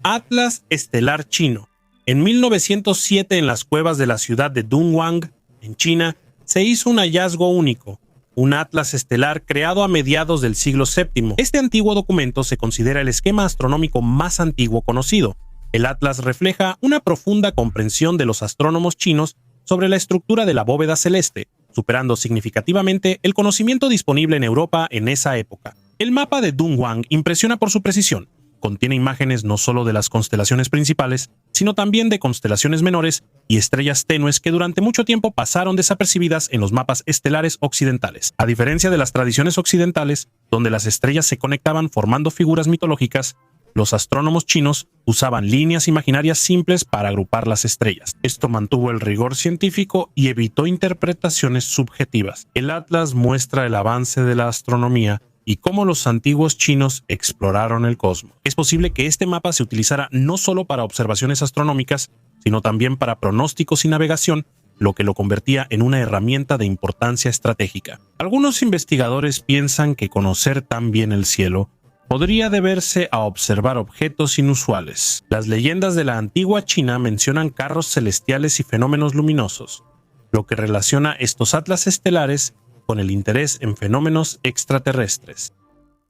Atlas estelar chino. En 1907, en las cuevas de la ciudad de Dunhuang, en China, se hizo un hallazgo único, un atlas estelar creado a mediados del siglo VII. Este antiguo documento se considera el esquema astronómico más antiguo conocido. El atlas refleja una profunda comprensión de los astrónomos chinos sobre la estructura de la bóveda celeste, superando significativamente el conocimiento disponible en Europa en esa época. El mapa de Dunhuang impresiona por su precisión. Contiene imágenes no solo de las constelaciones principales, sino también de constelaciones menores y estrellas tenues que durante mucho tiempo pasaron desapercibidas en los mapas estelares occidentales. A diferencia de las tradiciones occidentales, donde las estrellas se conectaban formando figuras mitológicas, los astrónomos chinos usaban líneas imaginarias simples para agrupar las estrellas. Esto mantuvo el rigor científico y evitó interpretaciones subjetivas. El atlas muestra el avance de la astronomía y cómo los antiguos chinos exploraron el cosmos. Es posible que este mapa se utilizara no solo para observaciones astronómicas, sino también para pronósticos y navegación, lo que lo convertía en una herramienta de importancia estratégica. Algunos investigadores piensan que conocer tan bien el cielo podría deberse a observar objetos inusuales. Las leyendas de la antigua China mencionan carros celestiales y fenómenos luminosos, lo que relaciona estos atlas estelares con el interés en fenómenos extraterrestres.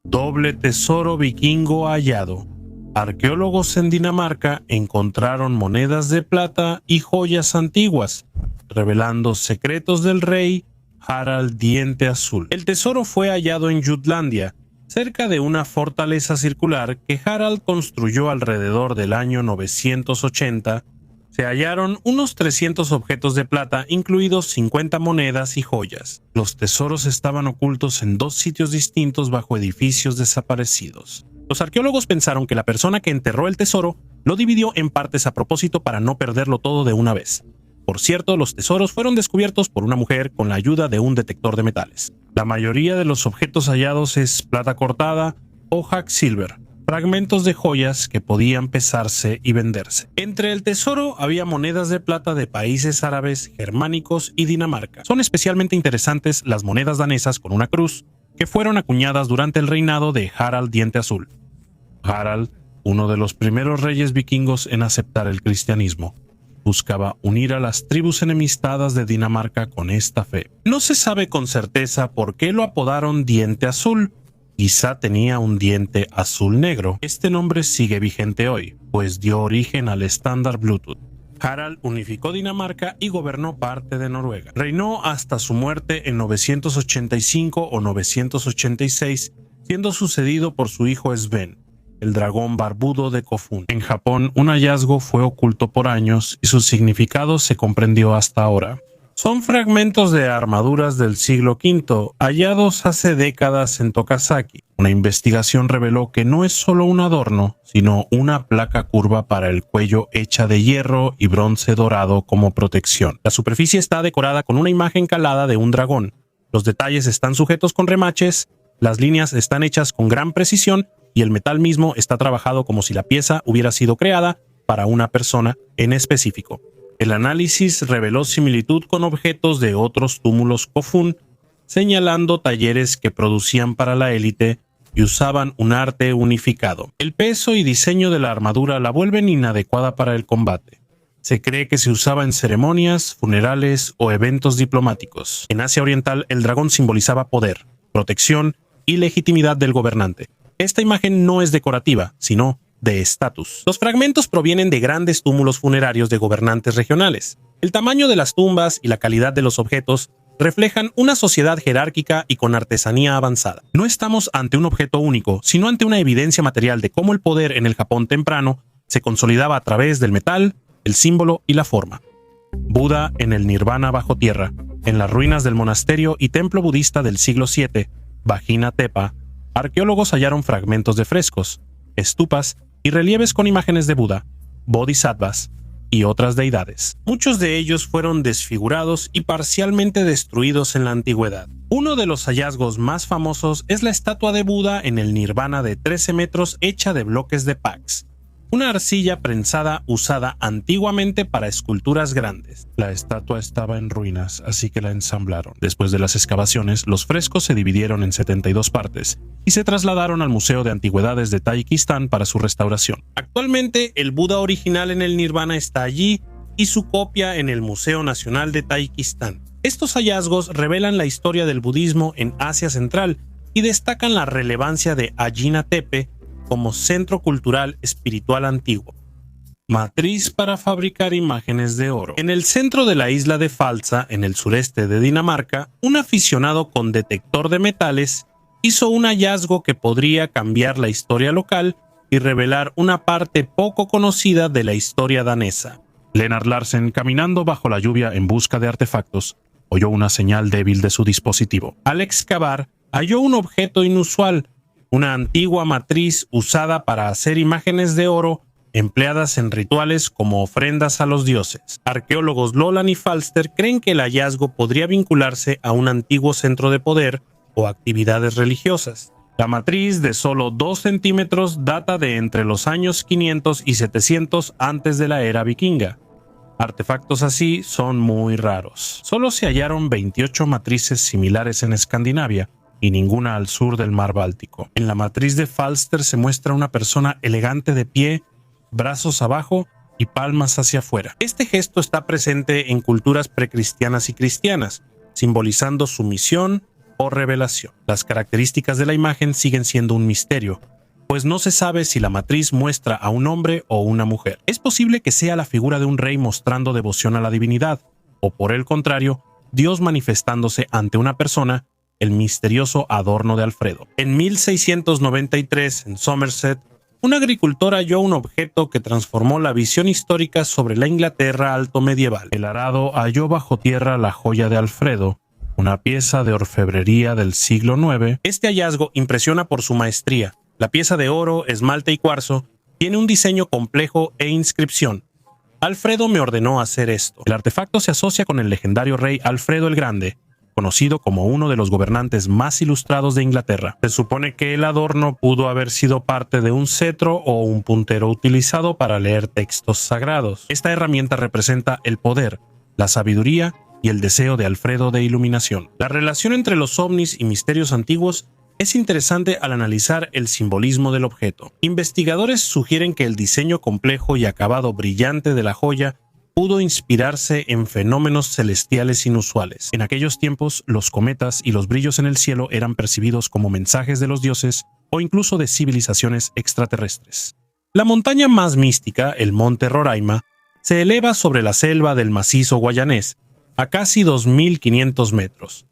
Doble tesoro vikingo hallado. Arqueólogos en Dinamarca encontraron monedas de plata y joyas antiguas, revelando secretos del rey Harald Diente Azul. El tesoro fue hallado en Jutlandia, cerca de una fortaleza circular que Harald construyó alrededor del año 980. Se hallaron unos 300 objetos de plata, incluidos 50 monedas y joyas. Los tesoros estaban ocultos en 2 sitios distintos bajo edificios desaparecidos. Los arqueólogos pensaron que la persona que enterró el tesoro lo dividió en partes a propósito para no perderlo todo de una vez. Por cierto, los tesoros fueron descubiertos por una mujer con la ayuda de un detector de metales. La mayoría de los objetos hallados es plata cortada o hacksilver, fragmentos de joyas que podían pesarse y venderse. Entre el tesoro había monedas de plata de países árabes, germánicos y Dinamarca. Son especialmente interesantes las monedas danesas con una cruz, que fueron acuñadas durante el reinado de Harald Diente Azul. Harald, uno de los primeros reyes vikingos en aceptar el cristianismo, buscaba unir a las tribus enemistadas de Dinamarca con esta fe. No se sabe con certeza por qué lo apodaron Diente Azul. Quizá tenía un diente azul negro. Este nombre sigue vigente hoy, pues dio origen al estándar Bluetooth. Harald unificó Dinamarca y gobernó parte de Noruega. Reinó hasta su muerte en 985 o 986, siendo sucedido por su hijo Sven, el dragón barbudo de Kofun. En Japón, un hallazgo fue oculto por años y su significado se comprendió hasta ahora. Son fragmentos de armaduras del siglo V, hallados hace décadas en Tokazaki. Una investigación reveló que no es solo un adorno, sino una placa curva para el cuello hecha de hierro y bronce dorado como protección. La superficie está decorada con una imagen calada de un dragón. Los detalles están sujetos con remaches, las líneas están hechas con gran precisión y el metal mismo está trabajado como si la pieza hubiera sido creada para una persona en específico. El análisis reveló similitud con objetos de otros túmulos Kofun, señalando talleres que producían para la élite y usaban un arte unificado. El peso y diseño de la armadura la vuelven inadecuada para el combate. Se cree que se usaba en ceremonias, funerales o eventos diplomáticos. En Asia Oriental, el dragón simbolizaba poder, protección y legitimidad del gobernante. Esta imagen no es decorativa, sino de estatus. Los fragmentos provienen de grandes túmulos funerarios de gobernantes regionales. El tamaño de las tumbas y la calidad de los objetos reflejan una sociedad jerárquica y con artesanía avanzada. No estamos ante un objeto único, sino ante una evidencia material de cómo el poder en el Japón temprano se consolidaba a través del metal, el símbolo y la forma. Buda en el Nirvana bajo tierra, en las ruinas del monasterio y templo budista del siglo VII, Vajina Tepa, arqueólogos hallaron fragmentos de frescos, estupas y relieves con imágenes de Buda, bodhisattvas y otras deidades. Muchos de ellos fueron desfigurados y parcialmente destruidos en la antigüedad. Uno de los hallazgos más famosos es la estatua de Buda en el Nirvana de 13 metros hecha de bloques de Pax, una arcilla prensada usada antiguamente para esculturas grandes. La estatua estaba en ruinas, así que la ensamblaron. Después de las excavaciones, los frescos se dividieron en 72 partes y se trasladaron al Museo de Antigüedades de Tayikistán para su restauración. Actualmente, el Buda original en el Nirvana está allí y su copia en el Museo Nacional de Tayikistán. Estos hallazgos revelan la historia del budismo en Asia Central y destacan la relevancia de Ajina Tepe como centro cultural espiritual antiguo. Matriz para fabricar imágenes de oro. En el centro de la isla de Falsa, en el sureste de Dinamarca, un aficionado con detector de metales hizo un hallazgo que podría cambiar la historia local y revelar una parte poco conocida de la historia danesa. Lennart Larsen, caminando bajo la lluvia en busca de artefactos, oyó una señal débil de su dispositivo. Al excavar, halló un objeto inusual, una antigua matriz usada para hacer imágenes de oro empleadas en rituales como ofrendas a los dioses. Arqueólogos Lolan y Falster creen que el hallazgo podría vincularse a un antiguo centro de poder o actividades religiosas. La matriz, de solo 2 centímetros, data de entre los años 500 y 700 antes de la era vikinga. Artefactos así son muy raros. Solo se hallaron 28 matrices similares en Escandinavia, y ninguna al sur del mar Báltico. En la matriz de Falster se muestra una persona elegante de pie, brazos abajo y palmas hacia afuera. Este gesto está presente en culturas precristianas y cristianas, simbolizando sumisión o revelación. Las características de la imagen siguen siendo un misterio, pues no se sabe si la matriz muestra a un hombre o una mujer. Es posible que sea la figura de un rey mostrando devoción a la divinidad, o por el contrario, Dios manifestándose ante una persona, el misterioso adorno de Alfredo. En 1693, en Somerset, un agricultor halló un objeto que transformó la visión histórica sobre la Inglaterra alto medieval. El arado halló bajo tierra la joya de Alfredo, una pieza de orfebrería del siglo IX. Este hallazgo impresiona por su maestría. La pieza de oro, esmalte y cuarzo tiene un diseño complejo e inscripción. Alfredo me ordenó hacer esto. El artefacto se asocia con el legendario rey Alfredo el Grande, conocido como uno de los gobernantes más ilustrados de Inglaterra. Se supone que el adorno pudo haber sido parte de un cetro o un puntero utilizado para leer textos sagrados. Esta herramienta representa el poder, la sabiduría y el deseo de Alfredo de iluminación. La relación entre los ovnis y misterios antiguos es interesante al analizar el simbolismo del objeto. Investigadores sugieren que el diseño complejo y acabado brillante de la joya pudo inspirarse en fenómenos celestiales inusuales. En aquellos tiempos, los cometas y los brillos en el cielo eran percibidos como mensajes de los dioses o incluso de civilizaciones extraterrestres. La montaña más mística, el Monte Roraima, se eleva sobre la selva del macizo guayanés, a casi 2.500 metros.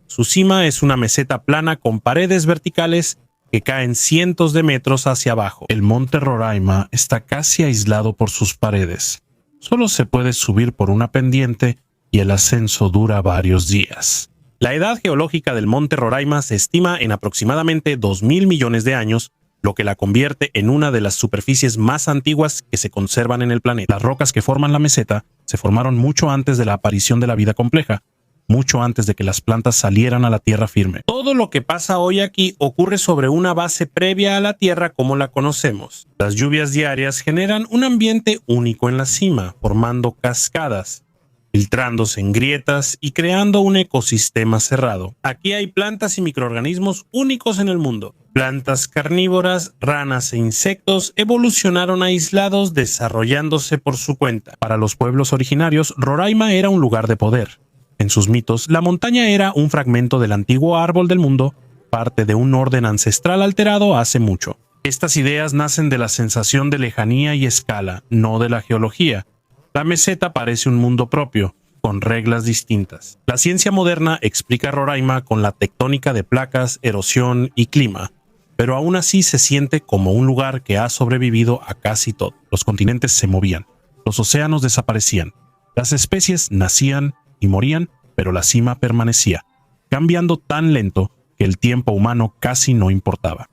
Su cima es una meseta plana con paredes verticales que caen cientos de metros hacia abajo. El Monte Roraima está casi aislado por sus paredes. Solo se puede subir por una pendiente y el ascenso dura varios días. La edad geológica del monte Roraima se estima en aproximadamente 2.000 millones de años, lo que la convierte en una de las superficies más antiguas que se conservan en el planeta. Las rocas que forman la meseta se formaron mucho antes de la aparición de la vida compleja, mucho antes de que las plantas salieran a la tierra firme. Todo lo que pasa hoy aquí ocurre sobre una base previa a la tierra como la conocemos. Las lluvias diarias generan un ambiente único en la cima, formando cascadas, filtrándose en grietas y creando un ecosistema cerrado. Aquí hay plantas y microorganismos únicos en el mundo. Plantas carnívoras, ranas e insectos evolucionaron aislados, desarrollándose por su cuenta. Para los pueblos originarios, Roraima era un lugar de poder. En sus mitos, la montaña era un fragmento del antiguo árbol del mundo, parte de un orden ancestral alterado hace mucho. Estas ideas nacen de la sensación de lejanía y escala, no de la geología. La meseta parece un mundo propio, con reglas distintas. La ciencia moderna explica Roraima con la tectónica de placas, erosión y clima, pero aún así se siente como un lugar que ha sobrevivido a casi todo. Los continentes se movían, los océanos desaparecían, las especies nacían y morían, pero la cima permanecía, cambiando tan lento que el tiempo humano casi no importaba.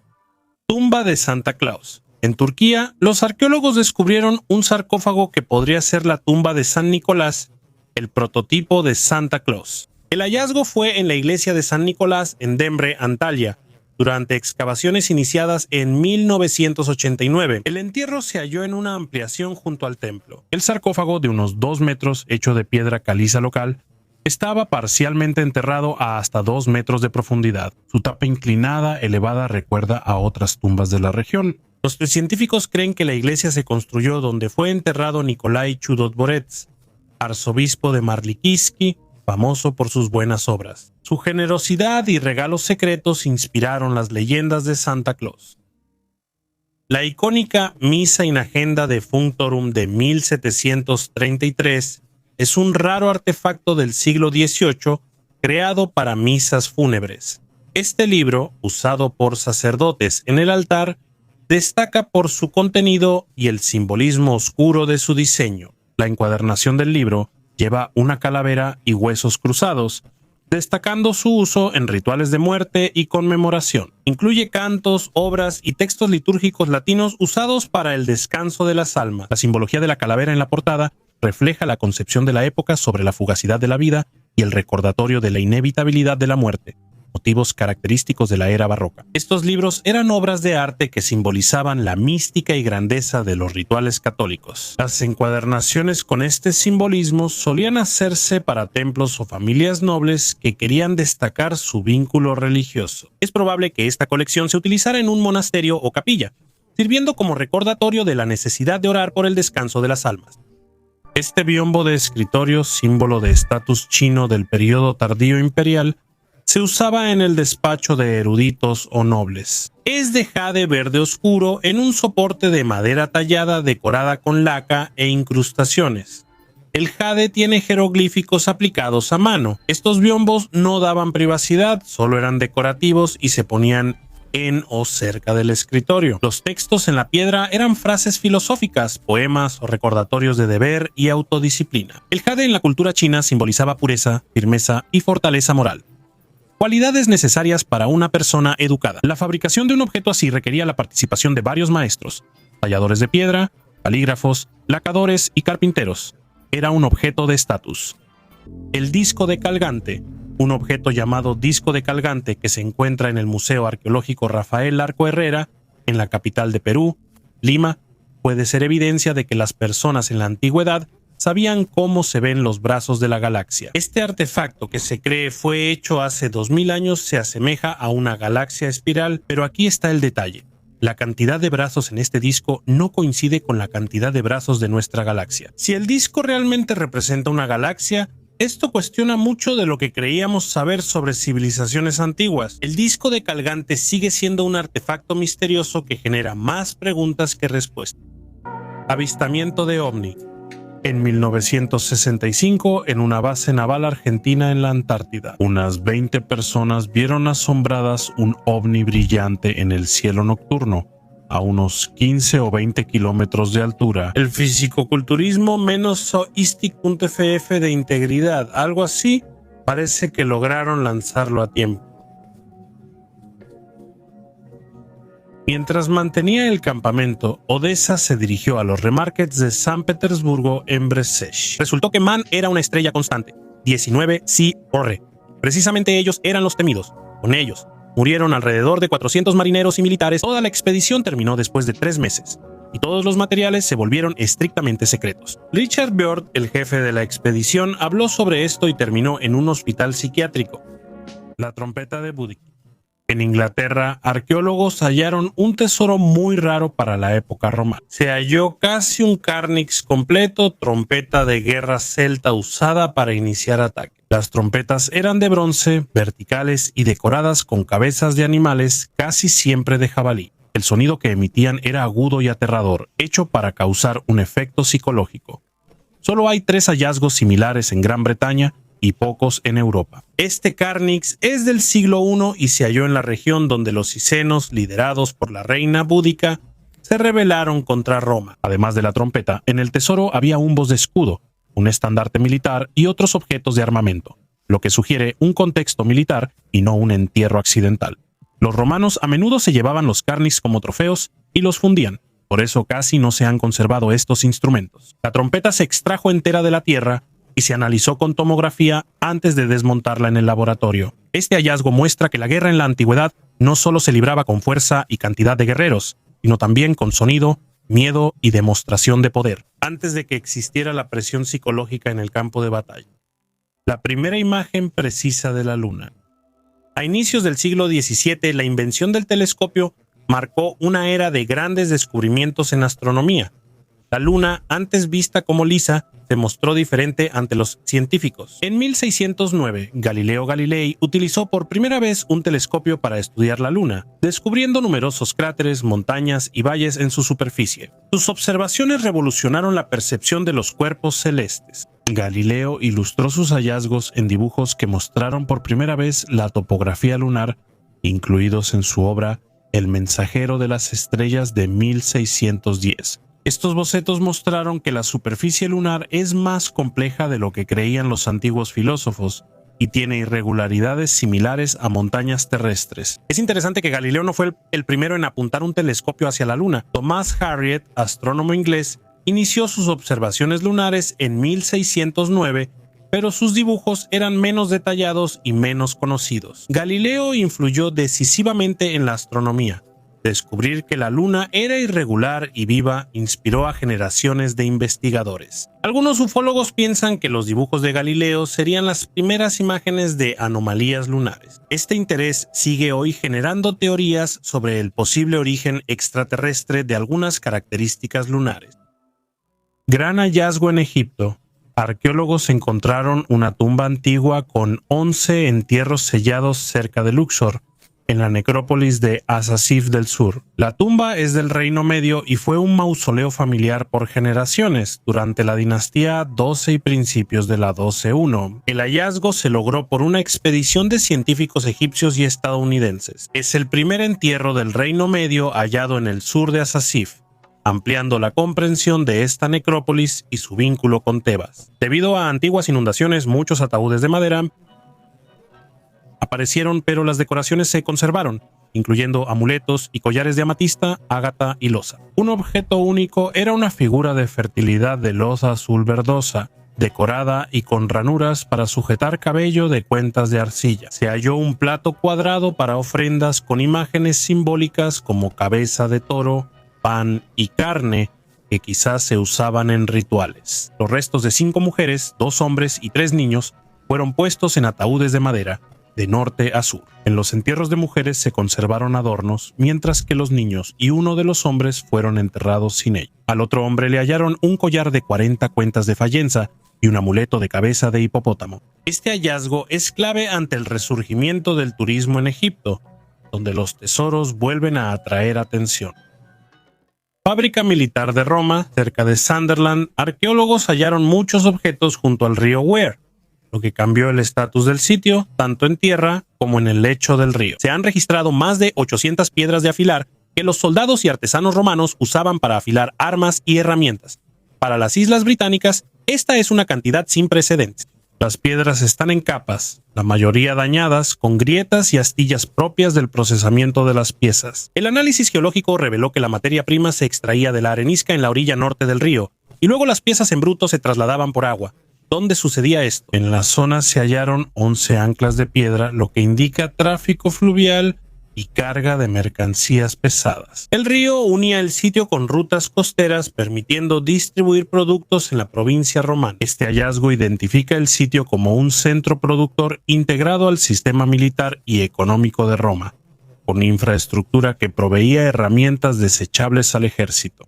Tumba de Santa Claus. En Turquía, los arqueólogos descubrieron un sarcófago que podría ser la tumba de San Nicolás, el prototipo de Santa Claus. El hallazgo fue en la iglesia de San Nicolás en Demre, Antalya, durante excavaciones iniciadas en 1989. El entierro se halló en una ampliación junto al templo. El sarcófago, de unos 2 metros, hecho de piedra caliza local, estaba parcialmente enterrado a hasta 2 metros de profundidad. Su tapa inclinada, elevada, recuerda a otras tumbas de la región. Los científicos creen que la iglesia se construyó donde fue enterrado Nikolai Chudotvorets, arzobispo de Marlikiski, famoso por sus buenas obras. Su generosidad y regalos secretos inspiraron las leyendas de Santa Claus. La icónica Misa in Agenda de Functorum de 1733 es un raro artefacto del siglo XVIII creado para misas fúnebres. Este libro, usado por sacerdotes en el altar, destaca por su contenido y el simbolismo oscuro de su diseño. La encuadernación del libro lleva una calavera y huesos cruzados, destacando su uso en rituales de muerte y conmemoración. Incluye cantos, obras y textos litúrgicos latinos usados para el descanso de las almas. La simbología de la calavera en la portada refleja la concepción de la época sobre la fugacidad de la vida y el recordatorio de la inevitabilidad de la muerte, motivos característicos de la era barroca. Estos libros eran obras de arte que simbolizaban la mística y grandeza de los rituales católicos. Las encuadernaciones con este simbolismo solían hacerse para templos o familias nobles que querían destacar su vínculo religioso. Es probable que esta colección se utilizara en un monasterio o capilla, sirviendo como recordatorio de la necesidad de orar por el descanso de las almas. Este biombo de escritorio, símbolo de estatus chino del periodo tardío imperial, se usaba en el despacho de eruditos o nobles. Es de jade verde oscuro en un soporte de madera tallada decorada con laca e incrustaciones. El jade tiene jeroglíficos aplicados a mano. Estos biombos no daban privacidad, solo eran decorativos y se ponían en o cerca del escritorio. Los textos en la piedra eran frases filosóficas, poemas o recordatorios de deber y autodisciplina. El jade en la cultura china simbolizaba pureza, firmeza y fortaleza moral, cualidades necesarias para una persona educada. La fabricación de un objeto así requería la participación de varios maestros, talladores de piedra, calígrafos, lacadores y carpinteros. Era un objeto de estatus. El disco de Calgante, un objeto llamado disco de Calgante que se encuentra en el Museo Arqueológico Rafael Larco Herrera, en la capital de Perú, Lima, puede ser evidencia de que las personas en la antigüedad sabían cómo se ven los brazos de la galaxia. Este artefacto, que se cree fue hecho hace 2000 años, se asemeja a una galaxia espiral, pero aquí está el detalle. La cantidad de brazos en este disco no coincide con la cantidad de brazos de nuestra galaxia. Si el disco realmente representa una galaxia, esto cuestiona mucho de lo que creíamos saber sobre civilizaciones antiguas. El disco de Calgante sigue siendo un artefacto misterioso que genera más preguntas que respuestas. Avistamiento de ovni. En 1965, en una base naval argentina en la Antártida, unas 20 personas vieron asombradas un ovni brillante en el cielo nocturno, a unos 15 o 20 kilómetros de altura. El fisicoculturismo Menozoistic.ff de integridad, algo así, parece que lograron lanzarlo a tiempo. Mientras mantenía el campamento, Odessa se dirigió a los remarkets de San Petersburgo en Brześć. Resultó que Man era una estrella constante, 19 Psi Orre. Precisamente ellos eran los temidos. Con ellos murieron alrededor de 400 marineros y militares. Toda la expedición terminó después de 3 meses, y todos los materiales se volvieron estrictamente secretos. Richard Byrd, el jefe de la expedición, habló sobre esto y terminó en un hospital psiquiátrico. La trompeta de Boudica. En Inglaterra, arqueólogos hallaron un tesoro muy raro para la época romana. Se halló casi un carnix completo, trompeta de guerra celta usada para iniciar ataque. Las trompetas eran de bronce, verticales y decoradas con cabezas de animales, casi siempre de jabalí. El sonido que emitían era agudo y aterrador, hecho para causar un efecto psicológico. Solo hay 3 hallazgos similares en Gran Bretaña y pocos en Europa. Este carnix es del siglo I y se halló en la región donde los cicenos, liderados por la reina Boudica, se rebelaron contra Roma. Además de la trompeta, en el tesoro había un voz de escudo, un estandarte militar y otros objetos de armamento, lo que sugiere un contexto militar y no un entierro accidental. Los romanos a menudo se llevaban los carnix como trofeos y los fundían, por eso casi no se han conservado estos instrumentos. La trompeta se extrajo entera de la tierra y se analizó con tomografía antes de desmontarla en el laboratorio. Este hallazgo muestra que la guerra en la antigüedad no solo se libraba con fuerza y cantidad de guerreros, sino también con sonido, miedo y demostración de poder, antes de que existiera la presión psicológica en el campo de batalla. La primera imagen precisa de la Luna. A inicios del siglo XVII, la invención del telescopio marcó una era de grandes descubrimientos en astronomía. La Luna, antes vista como lisa, se mostró diferente ante los científicos. En 1609, Galileo Galilei utilizó por primera vez un telescopio para estudiar la Luna, descubriendo numerosos cráteres, montañas y valles en su superficie. Sus observaciones revolucionaron la percepción de los cuerpos celestes. Galileo ilustró sus hallazgos en dibujos que mostraron por primera vez la topografía lunar, incluidos en su obra El mensajero de las estrellas de 1610. Estos bocetos mostraron que la superficie lunar es más compleja de lo que creían los antiguos filósofos y tiene irregularidades similares a montañas terrestres. Es interesante que Galileo no fue el primero en apuntar un telescopio hacia la Luna. Thomas Harriot, astrónomo inglés, inició sus observaciones lunares en 1609, pero sus dibujos eran menos detallados y menos conocidos. Galileo influyó decisivamente en la astronomía. Descubrir que la Luna era irregular y viva inspiró a generaciones de investigadores. Algunos ufólogos piensan que los dibujos de Galileo serían las primeras imágenes de anomalías lunares. Este interés sigue hoy generando teorías sobre el posible origen extraterrestre de algunas características lunares. Gran hallazgo en Egipto. Arqueólogos encontraron una tumba antigua con 11 entierros sellados cerca de Luxor, en la necrópolis de Asasif del Sur. La tumba es del Reino Medio y fue un mausoleo familiar por generaciones durante la dinastía 12 y principios de la 12-1. El hallazgo se logró por una expedición de científicos egipcios y estadounidenses. Es el primer entierro del Reino Medio hallado en el sur de Asasif, ampliando la comprensión de esta necrópolis y su vínculo con Tebas. Debido a antiguas inundaciones, muchos ataúdes de madera aparecieron, pero las decoraciones se conservaron, incluyendo amuletos y collares de amatista, ágata y loza. Un objeto único era una figura de fertilidad de loza azul verdosa, decorada y con ranuras para sujetar cabello de cuentas de arcilla. Se halló un plato cuadrado para ofrendas con imágenes simbólicas como cabeza de toro, pan y carne, que quizás se usaban en rituales. Los restos de 5 mujeres, 2 hombres y 3 niños fueron puestos en ataúdes de madera, de norte a sur. En los entierros de mujeres se conservaron adornos, mientras que los niños y uno de los hombres fueron enterrados sin ellos. Al otro hombre le hallaron un collar de 40 cuentas de fayenza y un amuleto de cabeza de hipopótamo. Este hallazgo es clave ante el resurgimiento del turismo en Egipto, donde los tesoros vuelven a atraer atención. Fábrica militar de Roma, cerca de Sunderland, arqueólogos hallaron muchos objetos junto al río Wear, lo que cambió el estatus del sitio, tanto en tierra como en el lecho del río. Se han registrado más de 800 piedras de afilar que los soldados y artesanos romanos usaban para afilar armas y herramientas. Para las Islas Británicas, esta es una cantidad sin precedentes. Las piedras están en capas, la mayoría dañadas, con grietas y astillas propias del procesamiento de las piezas. El análisis geológico reveló que la materia prima se extraía de la arenisca en la orilla norte del río, y luego las piezas en bruto se trasladaban por agua. ¿Dónde sucedía esto? En la zona se hallaron 11 anclas de piedra, lo que indica tráfico fluvial y carga de mercancías pesadas. El río unía el sitio con rutas costeras, permitiendo distribuir productos en la provincia romana. Este hallazgo identifica el sitio como un centro productor integrado al sistema militar y económico de Roma, con infraestructura que proveía herramientas desechables al ejército.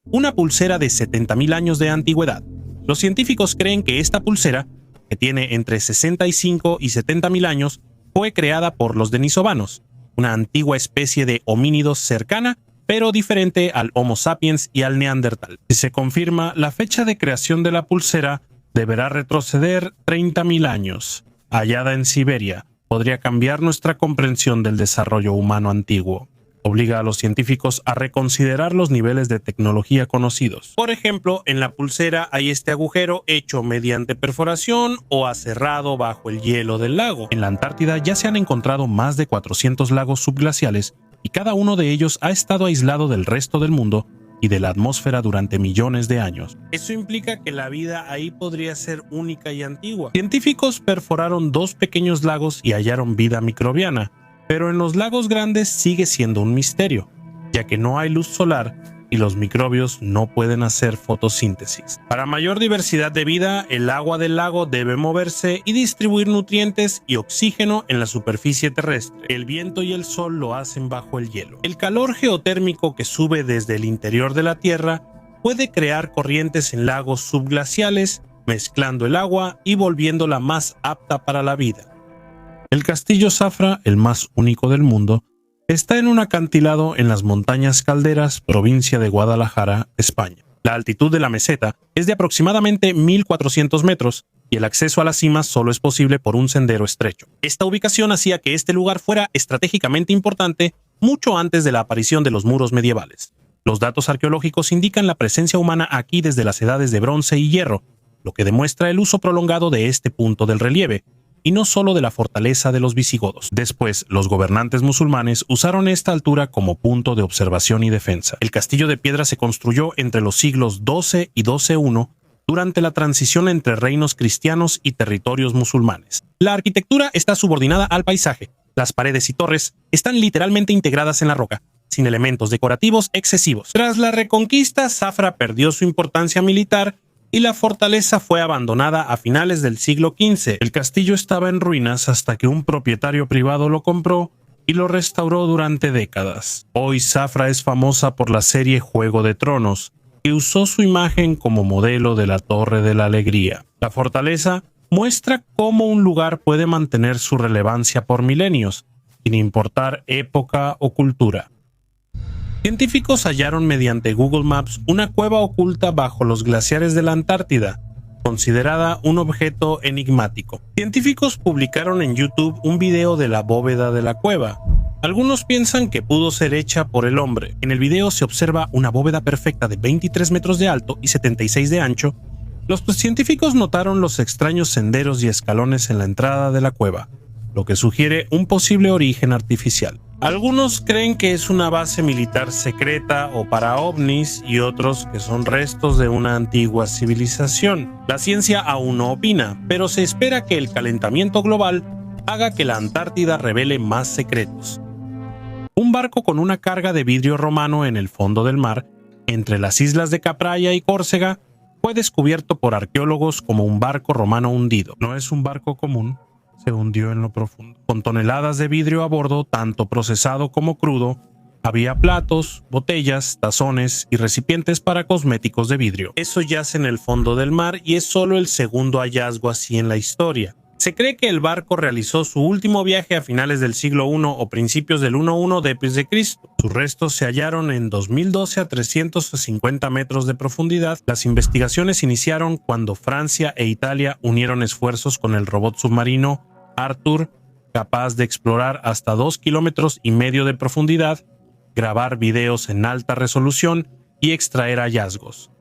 Una pulsera de 70.000 años de antigüedad. Los científicos creen que esta pulsera, que tiene entre 65 y 70.000 años, fue creada por los denisovanos, una antigua especie de homínidos cercana, pero diferente al Homo sapiens y al Neandertal. Si se confirma, la fecha de creación de la pulsera deberá retroceder 30.000 años. Hallada en Siberia, podría cambiar nuestra comprensión del desarrollo humano antiguo. Obliga a los científicos a reconsiderar los niveles de tecnología conocidos. Por ejemplo, en la pulsera hay este agujero hecho mediante perforación o aserrado bajo el hielo del lago. En la Antártida ya se han encontrado más de 400 lagos subglaciales y cada uno de ellos ha estado aislado del resto del mundo y de la atmósfera durante millones de años. Eso implica que la vida ahí podría ser única y antigua. Científicos perforaron 2 pequeños lagos y hallaron vida microbiana. Pero en los lagos grandes sigue siendo un misterio, ya que no hay luz solar y los microbios no pueden hacer fotosíntesis. Para mayor diversidad de vida, el agua del lago debe moverse y distribuir nutrientes y oxígeno en la superficie terrestre. El viento y el sol lo hacen bajo el hielo. El calor geotérmico que sube desde el interior de la Tierra puede crear corrientes en lagos subglaciales, mezclando el agua y volviéndola más apta para la vida. El castillo Zafra, el más único del mundo, está en un acantilado en las montañas Calderas, provincia de Guadalajara, España. La altitud de la meseta es de aproximadamente 1.400 metros y el acceso a la cima solo es posible por un sendero estrecho. Esta ubicación hacía que este lugar fuera estratégicamente importante mucho antes de la aparición de los muros medievales. Los datos arqueológicos indican la presencia humana aquí desde las edades de bronce y hierro, lo que demuestra el uso prolongado de este punto del relieve, y no solo de la fortaleza de los visigodos. Después, los gobernantes musulmanes usaron esta altura como punto de observación y defensa. El castillo de piedra se construyó entre los siglos XII y XII durante la transición entre reinos cristianos y territorios musulmanes. La arquitectura está subordinada al paisaje. Las paredes y torres están literalmente integradas en la roca, sin elementos decorativos excesivos. Tras la Reconquista, Zafra perdió su importancia militar y la fortaleza fue abandonada a finales del siglo XV. El castillo estaba en ruinas hasta que un propietario privado lo compró y lo restauró durante décadas. Hoy Zafra es famosa por la serie Juego de Tronos, que usó su imagen como modelo de la Torre de la Alegría. La fortaleza muestra cómo un lugar puede mantener su relevancia por milenios, sin importar época o cultura. Científicos hallaron mediante Google Maps una cueva oculta bajo los glaciares de la Antártida, considerada un objeto enigmático. Científicos publicaron en YouTube un video de la bóveda de la cueva. Algunos piensan que pudo ser hecha por el hombre. En el video se observa una bóveda perfecta de 23 metros de alto y 76 de ancho. Los científicos notaron los extraños senderos y escalones en la entrada de la cueva, lo que sugiere un posible origen artificial. Algunos creen que es una base militar secreta o para ovnis y otros que son restos de una antigua civilización. La ciencia aún no opina, pero se espera que el calentamiento global haga que la Antártida revele más secretos. Un barco con una carga de vidrio romano en el fondo del mar, entre las islas de Capraia y Córcega, fue descubierto por arqueólogos como un barco romano hundido. No es un barco común. Se hundió en lo profundo. Con toneladas de vidrio a bordo, tanto procesado como crudo, había platos, botellas, tazones y recipientes para cosméticos de vidrio. Eso yace en el fondo del mar y es solo el segundo hallazgo así en la historia. Se cree que el barco realizó su último viaje a finales del siglo I o principios del 11 d.C. Sus restos se hallaron en 2012 a 350 metros de profundidad. Las investigaciones iniciaron cuando Francia e Italia unieron esfuerzos con el robot submarino Arthur, capaz de explorar hasta 2,5 kilómetros de profundidad, grabar videos en alta resolución y extraer hallazgos.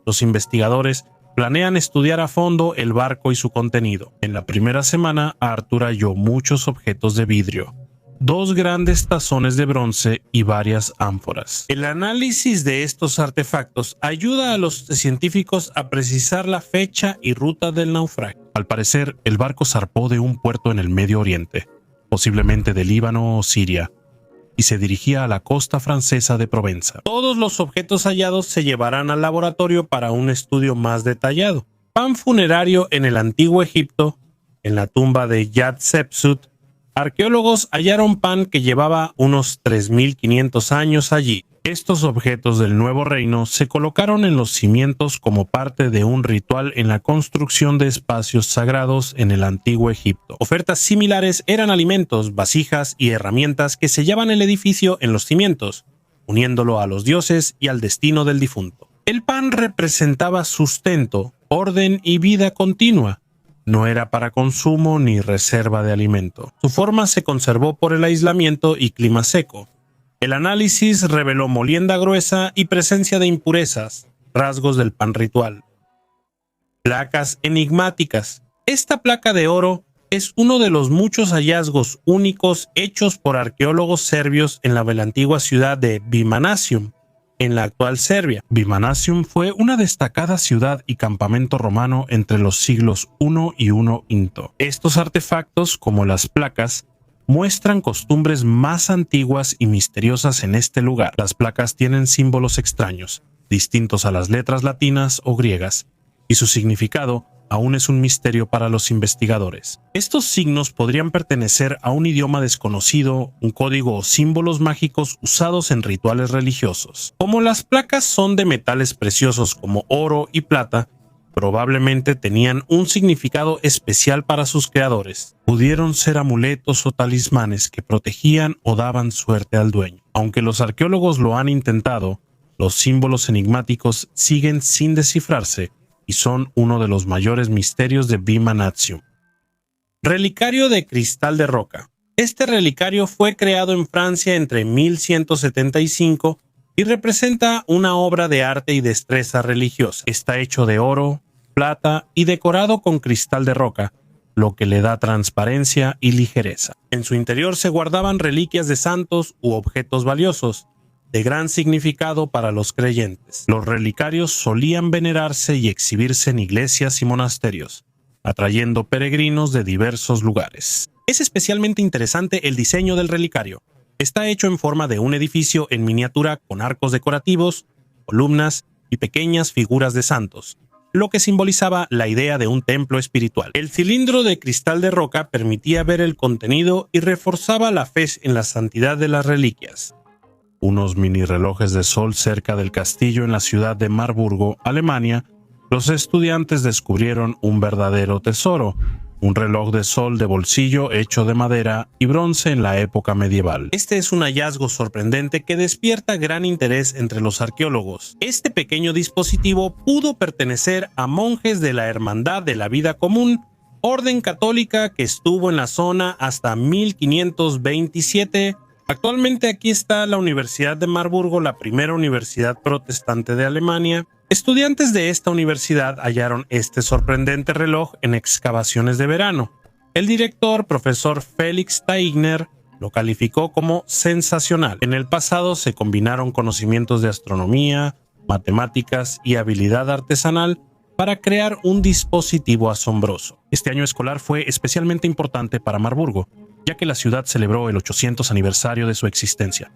Los investigadores planean estudiar a fondo el barco y su contenido. En la primera semana, Arthur halló muchos objetos de vidrio, 2 grandes tazones de bronce y varias ánforas. El análisis de estos artefactos ayuda a los científicos a precisar la fecha y ruta del naufragio. Al parecer, el barco zarpó de un puerto en el Medio Oriente, posiblemente de Líbano o Siria, y se dirigía a la costa francesa de Provenza. Todos los objetos hallados se llevarán al laboratorio para un estudio más detallado. Pan funerario en el antiguo Egipto, en la tumba de Hatshepsut, arqueólogos hallaron pan que llevaba unos 3.500 años allí. Estos objetos del Nuevo Reino se colocaron en los cimientos como parte de un ritual en la construcción de espacios sagrados en el antiguo Egipto. Ofertas similares eran alimentos, vasijas y herramientas que sellaban el edificio en los cimientos, uniéndolo a los dioses y al destino del difunto. El pan representaba sustento, orden y vida continua. No era para consumo ni reserva de alimento. Su forma se conservó por el aislamiento y clima seco. El análisis reveló molienda gruesa y presencia de impurezas, rasgos del pan ritual. Placas enigmáticas. Esta placa de oro es uno de los muchos hallazgos únicos hechos por arqueólogos serbios en la antigua ciudad de Vimanasium, en la actual Serbia. Vimanasium fue una destacada ciudad y campamento romano entre los siglos I y I. Estos artefactos, como las placas, muestran costumbres más antiguas y misteriosas en este lugar. Las placas tienen símbolos extraños, distintos a las letras latinas o griegas, y su significado aún es un misterio para los investigadores. Estos signos podrían pertenecer a un idioma desconocido, un código o símbolos mágicos usados en rituales religiosos. Como las placas son de metales preciosos como oro y plata, probablemente tenían un significado especial para sus creadores. Pudieron ser amuletos o talismanes que protegían o daban suerte al dueño. Aunque los arqueólogos lo han intentado, los símbolos enigmáticos siguen sin descifrarse y son uno de los mayores misterios de Vimanatium. Relicario de cristal de roca. Este relicario fue creado en Francia entre 1175 y representa una obra de arte y destreza religiosa. Está hecho de oro, plata y decorado con cristal de roca, lo que le da transparencia y ligereza. En su interior se guardaban reliquias de santos u objetos valiosos, de gran significado para los creyentes. Los relicarios solían venerarse y exhibirse en iglesias y monasterios, atrayendo peregrinos de diversos lugares. Es especialmente interesante el diseño del relicario. Está hecho en forma de un edificio en miniatura con arcos decorativos, columnas y pequeñas figuras de santos, lo que simbolizaba la idea de un templo espiritual. El cilindro de cristal de roca permitía ver el contenido y reforzaba la fe en la santidad de las reliquias. Unos mini relojes de sol cerca del castillo en la ciudad de Marburgo, Alemania, los estudiantes descubrieron un verdadero tesoro, un reloj de sol de bolsillo hecho de madera y bronce en la época medieval. Este es un hallazgo sorprendente que despierta gran interés entre los arqueólogos. Este pequeño dispositivo pudo pertenecer a monjes de la Hermandad de la Vida Común, orden católica que estuvo en la zona hasta 1527. Actualmente aquí está la Universidad de Marburgo, la primera universidad protestante de Alemania. Estudiantes de esta universidad hallaron este sorprendente reloj en excavaciones de verano. El director, profesor Felix Teigner, lo calificó como sensacional. En el pasado se combinaron conocimientos de astronomía, matemáticas y habilidad artesanal para crear un dispositivo asombroso. Este año escolar fue especialmente importante para Marburgo, ya que la ciudad celebró el 800 aniversario de su existencia.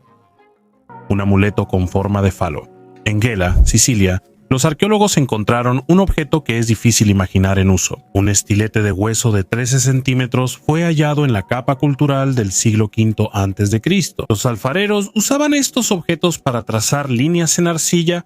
Un amuleto con forma de falo. En Gela, Sicilia, los arqueólogos encontraron un objeto que es difícil imaginar en uso. Un estilete de hueso de 13 centímetros fue hallado en la capa cultural del siglo V a.C. Los alfareros usaban estos objetos para trazar líneas en arcilla,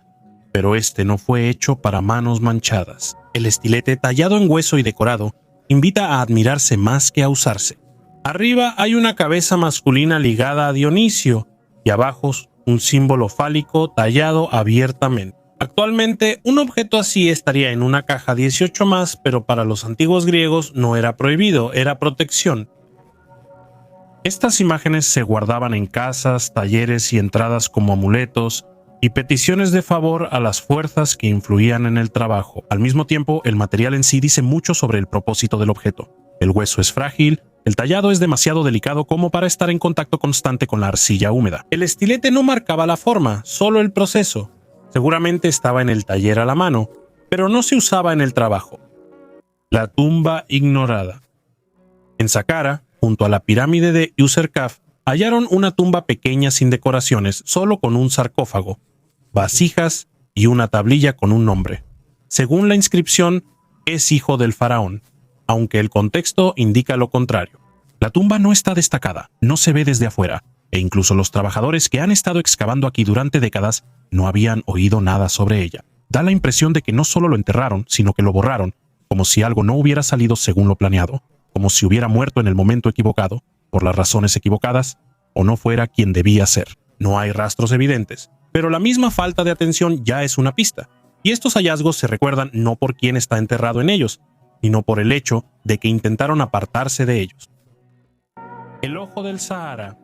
pero este no fue hecho para manos manchadas. El estilete, tallado en hueso y decorado, invita a admirarse más que a usarse. Arriba hay una cabeza masculina ligada a Dionisio y abajo un símbolo fálico tallado abiertamente. Actualmente, un objeto así estaría en una caja 18 más, pero para los antiguos griegos no era prohibido, era protección. Estas imágenes se guardaban en casas, talleres y entradas como amuletos y peticiones de favor a las fuerzas que influían en el trabajo. Al mismo tiempo, el material en sí dice mucho sobre el propósito del objeto. El hueso es frágil, el tallado es demasiado delicado como para estar en contacto constante con la arcilla húmeda. El estilete no marcaba la forma, solo el proceso. Seguramente estaba en el taller a la mano, pero no se usaba en el trabajo. La tumba ignorada. En Saqqara, junto a la pirámide de Userkaf, hallaron una tumba pequeña sin decoraciones, solo con un sarcófago, vasijas y una tablilla con un nombre. Según la inscripción, es hijo del faraón, aunque el contexto indica lo contrario. La tumba no está destacada, no se ve desde afuera, e incluso los trabajadores que han estado excavando aquí durante décadas no habían oído nada sobre ella. Da la impresión de que no solo lo enterraron, sino que lo borraron, como si algo no hubiera salido según lo planeado, como si hubiera muerto en el momento equivocado, por las razones equivocadas, o no fuera quien debía ser. No hay rastros evidentes, pero la misma falta de atención ya es una pista, y estos hallazgos se recuerdan no por quién está enterrado en ellos, sino por el hecho de que intentaron apartarse de ellos. El ojo del Sahara.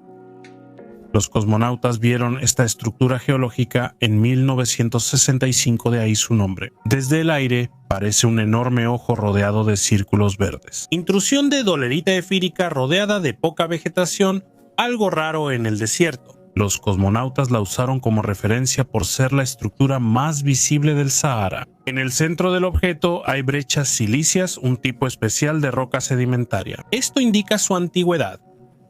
Los cosmonautas vieron esta estructura geológica en 1965, de ahí su nombre. Desde el aire parece un enorme ojo rodeado de círculos verdes. Intrusión de dolerita efírica rodeada de poca vegetación, algo raro en el desierto. Los cosmonautas la usaron como referencia por ser la estructura más visible del Sahara. En el centro del objeto hay brechas silíceas, un tipo especial de roca sedimentaria. Esto indica su antigüedad,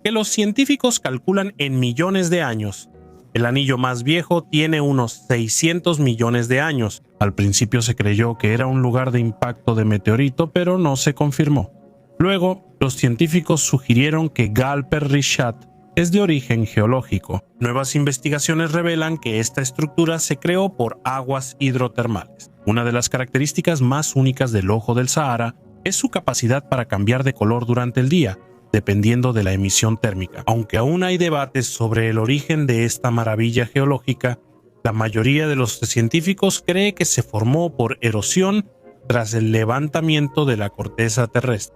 que los científicos calculan en millones de años. El anillo más viejo tiene unos 600 millones de años. Al principio se creyó que era un lugar de impacto de meteorito, pero no se confirmó. Luego, los científicos sugirieron que Galper Rishat es de origen geológico. Nuevas investigaciones revelan que esta estructura se creó por aguas hidrotermales. Una de las características más únicas del ojo del Sahara es su capacidad para cambiar de color durante el día, dependiendo de la emisión térmica. Aunque aún hay debates sobre el origen de esta maravilla geológica, la mayoría de los científicos cree que se formó por erosión tras el levantamiento de la corteza terrestre.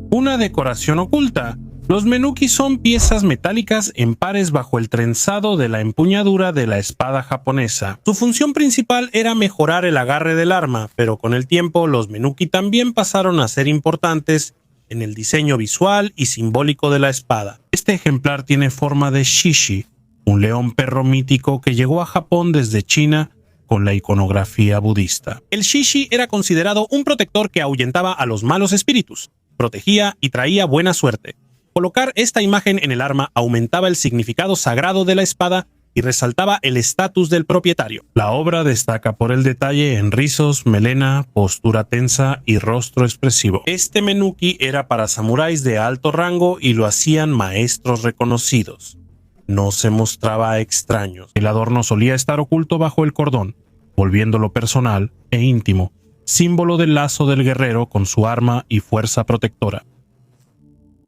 Una decoración oculta. Los menuki son piezas metálicas en pares bajo el trenzado de la empuñadura de la espada japonesa. Su función principal era mejorar el agarre del arma, pero con el tiempo los menuki también pasaron a ser importantes en el diseño visual y simbólico de la espada. Este ejemplar tiene forma de shishi, un león perro mítico que llegó a Japón desde China con la iconografía budista. El shishi era considerado un protector que ahuyentaba a los malos espíritus, protegía y traía buena suerte. Colocar esta imagen en el arma aumentaba el significado sagrado de la espada y resaltaba el estatus del propietario. La obra destaca por el detalle en rizos, melena, postura tensa y rostro expresivo. Este menuki era para samuráis de alto rango y lo hacían maestros reconocidos. No se mostraba extraño. El adorno solía estar oculto bajo el cordón, volviéndolo personal e íntimo, símbolo del lazo del guerrero con su arma y fuerza protectora.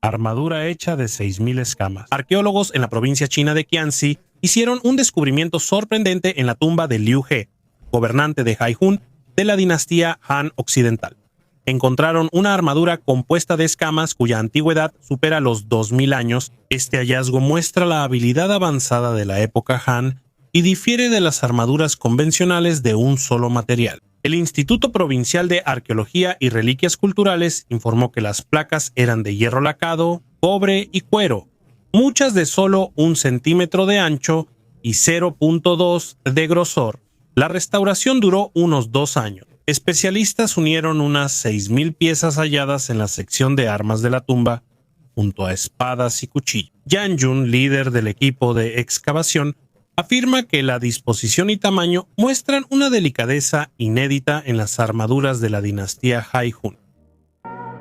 Armadura hecha de 6.000 escamas. Arqueólogos en la provincia china de Jiangxi hicieron un descubrimiento sorprendente en la tumba de Liu He, gobernante de Haihun de la dinastía Han Occidental. Encontraron una armadura compuesta de escamas cuya antigüedad supera los 2.000 años. Este hallazgo muestra la habilidad avanzada de la época Han y difiere de las armaduras convencionales de un solo material. El Instituto Provincial de Arqueología y Reliquias Culturales informó que las placas eran de hierro lacado, cobre y cuero, muchas de solo 1 centímetro de ancho y 0.2 de grosor. La restauración duró unos 2 años. Especialistas unieron unas 6.000 piezas halladas en la sección de armas de la tumba, junto a espadas y cuchillos. Yang Jun, líder del equipo de excavación, afirma que la disposición y tamaño muestran una delicadeza inédita en las armaduras de la dinastía Haihun.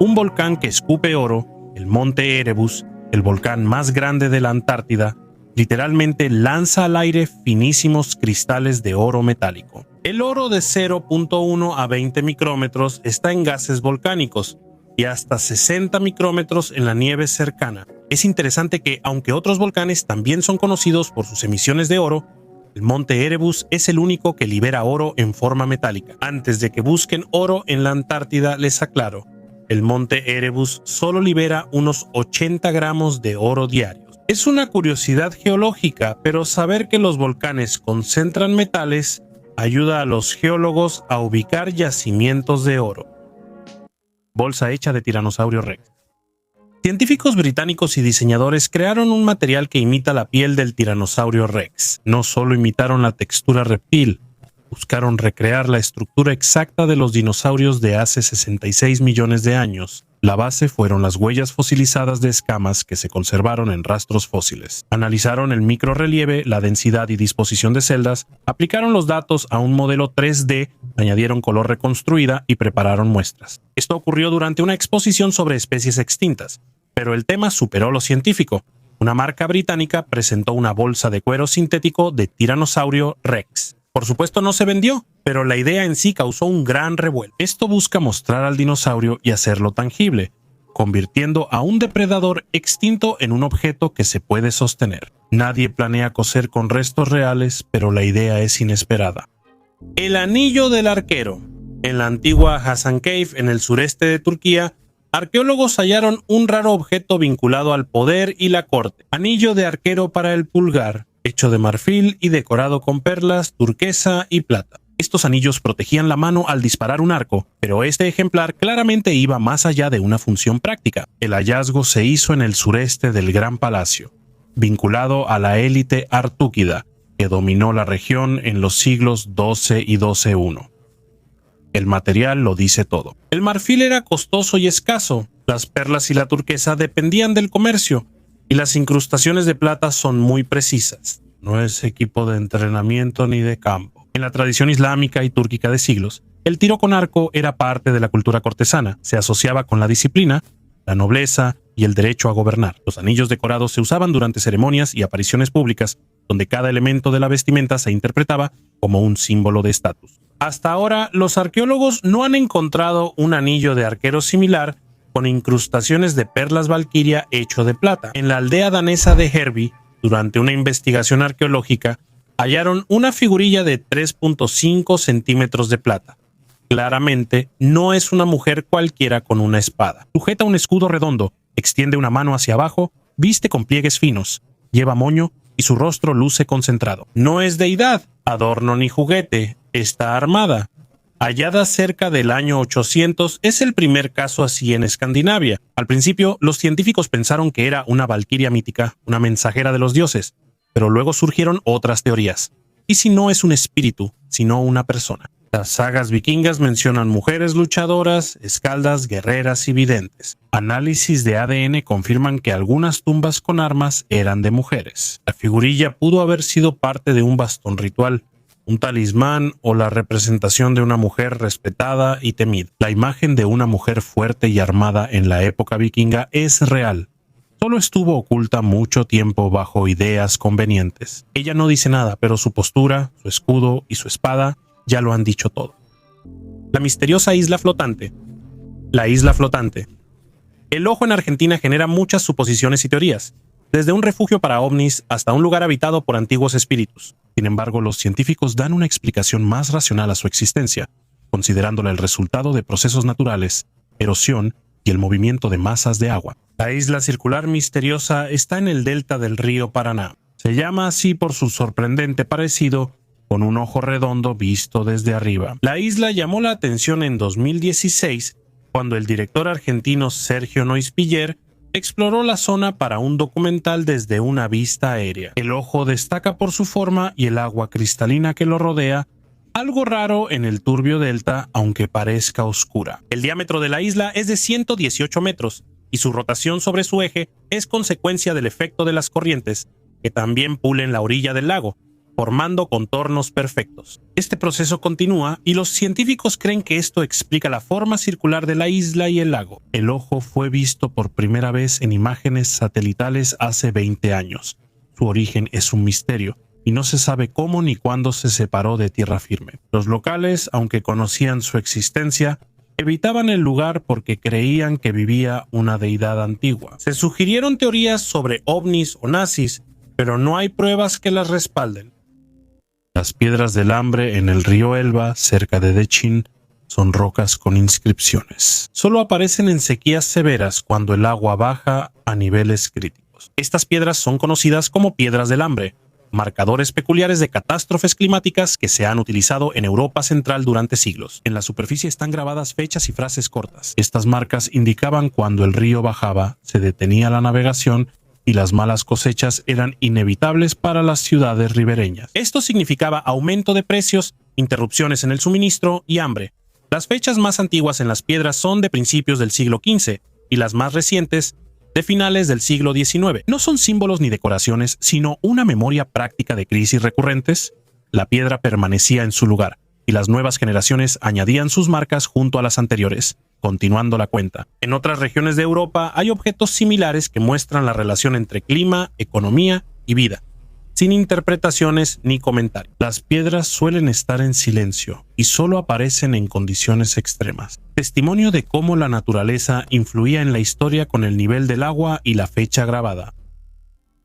Un volcán que escupe oro, el monte Erebus, el volcán más grande de la Antártida, literalmente lanza al aire finísimos cristales de oro metálico. El oro de 0.1 a 20 micrómetros está en gases volcánicos y hasta 60 micrómetros en la nieve cercana. Es interesante que, aunque otros volcanes también son conocidos por sus emisiones de oro, el monte Erebus es el único que libera oro en forma metálica. Antes de que busquen oro en la Antártida, les aclaro, el monte Erebus solo libera unos 80 gramos de oro diarios. Es una curiosidad geológica, pero saber que los volcanes concentran metales ayuda a los geólogos a ubicar yacimientos de oro. Bolsa hecha de Tiranosaurio Rex. Científicos británicos y diseñadores crearon un material que imita la piel del Tiranosaurio Rex. No solo imitaron la textura reptil, buscaron recrear la estructura exacta de los dinosaurios de hace 66 millones de años. La base fueron las huellas fosilizadas de escamas que se conservaron en rastros fósiles. Analizaron el microrrelieve, la densidad y disposición de celdas, aplicaron los datos a un modelo 3D, añadieron color reconstruida y prepararon muestras. Esto ocurrió durante una exposición sobre especies extintas, pero el tema superó lo científico. Una marca británica presentó una bolsa de cuero sintético de Tiranosaurio Rex. Por supuesto no se vendió, pero la idea en sí causó un gran revuelo. Esto busca mostrar al dinosaurio y hacerlo tangible, convirtiendo a un depredador extinto en un objeto que se puede sostener. Nadie planea coser con restos reales, pero la idea es inesperada. El anillo del arquero. En la antigua Hasan Cave, en el sureste de Turquía, arqueólogos hallaron un raro objeto vinculado al poder y la corte. Anillo de arquero para el pulgar, hecho de marfil y decorado con perlas, turquesa y plata. Estos anillos protegían la mano al disparar un arco, pero este ejemplar claramente iba más allá de una función práctica. El hallazgo se hizo en el sureste del Gran Palacio, vinculado a la élite artúquida, que dominó la región en los siglos XII y XII. El material lo dice todo. El marfil era costoso y escaso, las perlas y la turquesa dependían del comercio, y las incrustaciones de plata son muy precisas. No es equipo de entrenamiento ni de campo. En la tradición islámica y túrquica de siglos, el tiro con arco era parte de la cultura cortesana. Se asociaba con la disciplina, la nobleza y el derecho a gobernar. Los anillos decorados se usaban durante ceremonias y apariciones públicas, donde cada elemento de la vestimenta se interpretaba como un símbolo de estatus. Hasta ahora, los arqueólogos no han encontrado un anillo de arquero similar con incrustaciones de perlas valquiria hecho de plata. En la aldea danesa de Hervey, durante una investigación arqueológica, hallaron una figurilla de 3.5 centímetros de plata. Claramente, no es una mujer cualquiera con una espada. Sujeta un escudo redondo, extiende una mano hacia abajo, viste con pliegues finos, lleva moño y su rostro luce concentrado. No es deidad, adorno ni juguete, está armada. Hallada cerca del año 800, es el primer caso así en Escandinavia. Al principio, los científicos pensaron que era una valquiria mítica, una mensajera de los dioses, pero luego surgieron otras teorías. ¿Y si no es un espíritu, sino una persona? Las sagas vikingas mencionan mujeres luchadoras, escaldas, guerreras y videntes. Análisis de ADN confirman que algunas tumbas con armas eran de mujeres. La figurilla pudo haber sido parte de un bastón ritual, un talismán o la representación de una mujer respetada y temida. La imagen de una mujer fuerte y armada en la época vikinga es real. Solo estuvo oculta mucho tiempo bajo ideas convenientes. Ella no dice nada, pero su postura, su escudo y su espada ya lo han dicho todo. La misteriosa isla flotante. La isla flotante. El ojo en Argentina genera muchas suposiciones y teorías, desde un refugio para ovnis hasta un lugar habitado por antiguos espíritus. Sin embargo, los científicos dan una explicación más racional a su existencia, considerándola el resultado de procesos naturales, erosión y el movimiento de masas de agua. La isla circular misteriosa está en el delta del río Paraná. Se llama así por su sorprendente parecido con un ojo redondo visto desde arriba. La isla llamó la atención en 2016 cuando el director argentino Sergio Noispiller exploró la zona para un documental desde una vista aérea. El ojo destaca por su forma y el agua cristalina que lo rodea, algo raro en el turbio delta, aunque parezca oscura. El diámetro de la isla es de 118 metros y su rotación sobre su eje es consecuencia del efecto de las corrientes, que también pulen la orilla del lago, formando contornos perfectos. Este proceso continúa y los científicos creen que esto explica la forma circular de la isla y el lago. El ojo fue visto por primera vez en imágenes satelitales hace 20 años. Su origen es un misterio y no se sabe cómo ni cuándo se separó de tierra firme. Los locales, aunque conocían su existencia, evitaban el lugar porque creían que vivía una deidad antigua. Se sugirieron teorías sobre ovnis o nazis, pero no hay pruebas que las respalden. Las piedras del hambre en el río Elba, cerca de Dechin, son rocas con inscripciones. Solo aparecen en sequías severas cuando el agua baja a niveles críticos. Estas piedras son conocidas como piedras del hambre, marcadores peculiares de catástrofes climáticas que se han utilizado en Europa Central durante siglos. En la superficie están grabadas fechas y frases cortas. Estas marcas indicaban cuando el río bajaba, se detenía la navegación y las malas cosechas eran inevitables para las ciudades ribereñas. Esto significaba aumento de precios, interrupciones en el suministro y hambre. Las fechas más antiguas en las piedras son de principios del siglo XV y las más recientes de finales del siglo XIX. No son símbolos ni decoraciones, sino una memoria práctica de crisis recurrentes. La piedra permanecía en su lugar y las nuevas generaciones añadían sus marcas junto a las anteriores, continuando la cuenta. En otras regiones de Europa hay objetos similares que muestran la relación entre clima, economía y vida, sin interpretaciones ni comentarios. Las piedras suelen estar en silencio y solo aparecen en condiciones extremas. Testimonio de cómo la naturaleza influía en la historia con el nivel del agua y la fecha grabada.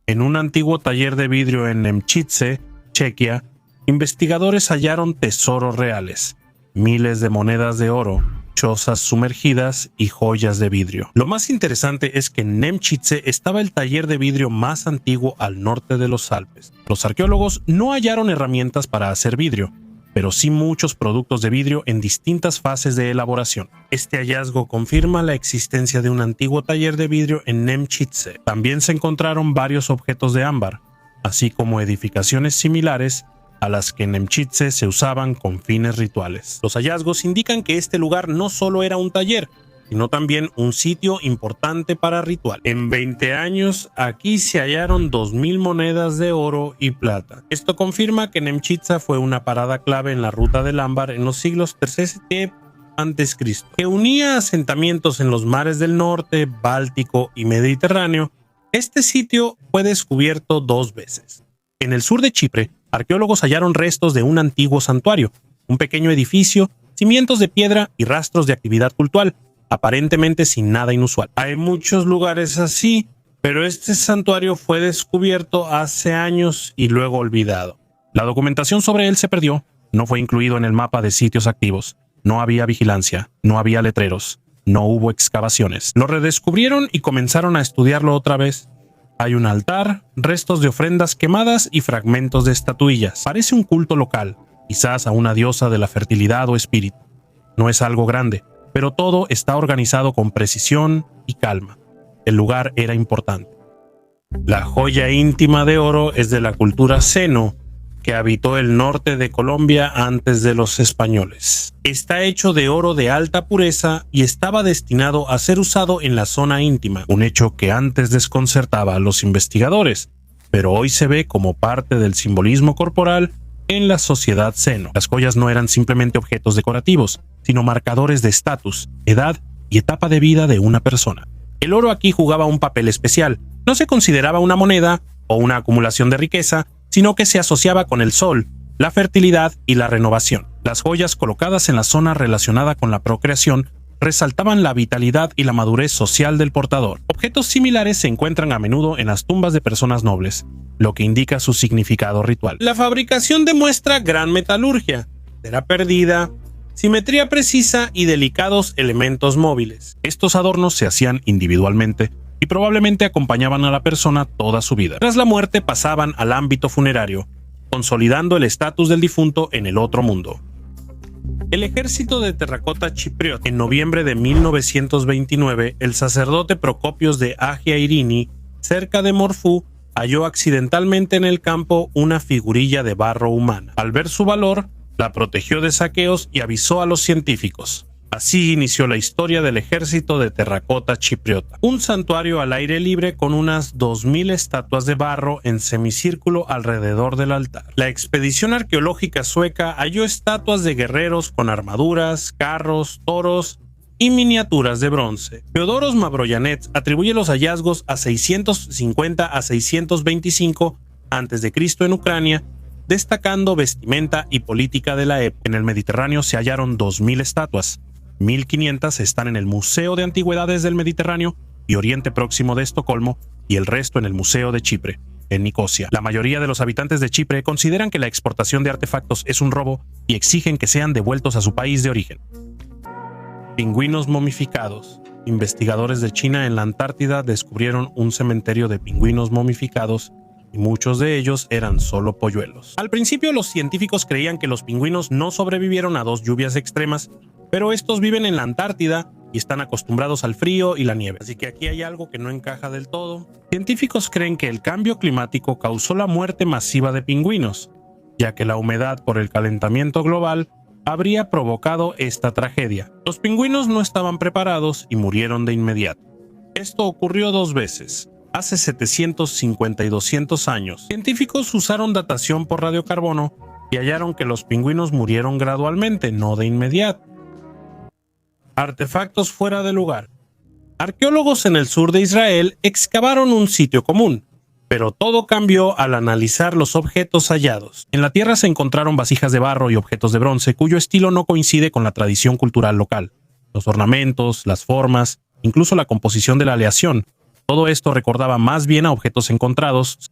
En un antiguo taller de vidrio en Nemčice, Chequia, investigadores hallaron tesoros reales, miles de monedas de oro, chozas sumergidas y joyas de vidrio. Lo más interesante es que en Nemčice estaba el taller de vidrio más antiguo al norte de los Alpes. Los arqueólogos no hallaron herramientas para hacer vidrio, pero sí muchos productos de vidrio en distintas fases de elaboración. Este hallazgo confirma la existencia de un antiguo taller de vidrio en Nemčice. También se encontraron varios objetos de ámbar, así como edificaciones similares a las que en Nemčice se usaban con fines rituales. Los hallazgos indican que este lugar no solo era un taller, sino también un sitio importante para ritual. En 20 años, aquí se hallaron 2000 monedas de oro y plata. Esto confirma que Nemčice fue una parada clave en la ruta del ámbar en los siglos III a.C., que unía asentamientos en los mares del norte, Báltico y Mediterráneo. Este sitio fue descubierto 2 veces. En el sur de Chipre, arqueólogos hallaron restos de un antiguo santuario, un pequeño edificio, cimientos de piedra y rastros de actividad cultural, aparentemente sin nada inusual. Hay muchos lugares así, pero este santuario fue descubierto hace años y luego olvidado. La documentación sobre él se perdió, no fue incluido en el mapa de sitios activos, no había vigilancia, no había letreros, no hubo excavaciones. Lo redescubrieron y comenzaron a estudiarlo otra vez. Hay un altar, restos de ofrendas quemadas y fragmentos de estatuillas. Parece un culto local, quizás a una diosa de la fertilidad o espíritu. No es algo grande, pero todo está organizado con precisión y calma. El lugar era importante. La joya íntima de oro es de la cultura Seno, que habitó el norte de Colombia antes de los españoles. Está hecho de oro de alta pureza y estaba destinado a ser usado en la zona íntima, un hecho que antes desconcertaba a los investigadores, pero hoy se ve como parte del simbolismo corporal en la sociedad Seno. Las joyas no eran simplemente objetos decorativos, sino marcadores de estatus, edad y etapa de vida de una persona. El oro aquí jugaba un papel especial. No se consideraba una moneda o una acumulación de riqueza, sino que se asociaba con el sol, la fertilidad y la renovación. Las joyas colocadas en la zona relacionada con la procreación resaltaban la vitalidad y la madurez social del portador. Objetos similares se encuentran a menudo en las tumbas de personas nobles, lo que indica su significado ritual. La fabricación demuestra gran metalurgia, cera perdida, simetría precisa y delicados elementos móviles. Estos adornos se hacían individualmente y probablemente acompañaban a la persona toda su vida. Tras la muerte pasaban al ámbito funerario, consolidando el estatus del difunto en el otro mundo. El ejército de terracota chipriota. En noviembre de 1929, el sacerdote Procopios de Agia Irini, cerca de Morfú, halló accidentalmente en el campo una figurilla de barro humana. Al ver su valor, la protegió de saqueos y avisó a los científicos. Así inició la historia del ejército de terracota chipriota. Un santuario al aire libre con unas 2000 estatuas de barro en semicírculo alrededor del altar. La expedición arqueológica sueca halló estatuas de guerreros con armaduras, carros, toros y miniaturas de bronce. Teodoros Mavroyanets atribuye los hallazgos a 650 a 625 a.C. en Ucrania, destacando vestimenta y política de la época. En el Mediterráneo se hallaron 2000 estatuas. 1500 están en el Museo de Antigüedades del Mediterráneo y Oriente Próximo de Estocolmo y el resto en el Museo de Chipre, en Nicosia. La mayoría de los habitantes de Chipre consideran que la exportación de artefactos es un robo y exigen que sean devueltos a su país de origen. Pingüinos momificados. Investigadores de China en la Antártida descubrieron un cementerio de pingüinos momificados y muchos de ellos eran solo polluelos. Al principio los científicos creían que los pingüinos no sobrevivieron a 2 lluvias extremas, pero estos viven en la Antártida y están acostumbrados al frío y la nieve. Así que aquí hay algo que no encaja del todo. Científicos creen que el cambio climático causó la muerte masiva de pingüinos, ya que la humedad por el calentamiento global habría provocado esta tragedia. Los pingüinos no estaban preparados y murieron de inmediato. Esto ocurrió 2 veces. Hace 750 y 200 años, científicos usaron datación por radiocarbono y hallaron que los pingüinos murieron gradualmente, no de inmediato. Artefactos fuera de lugar. Arqueólogos en el sur de Israel excavaron un sitio común, pero todo cambió al analizar los objetos hallados. En la tierra se encontraron vasijas de barro y objetos de bronce cuyo estilo no coincide con la tradición cultural local. Los ornamentos, las formas, incluso la composición de la aleación, todo esto recordaba más bien a objetos encontrados.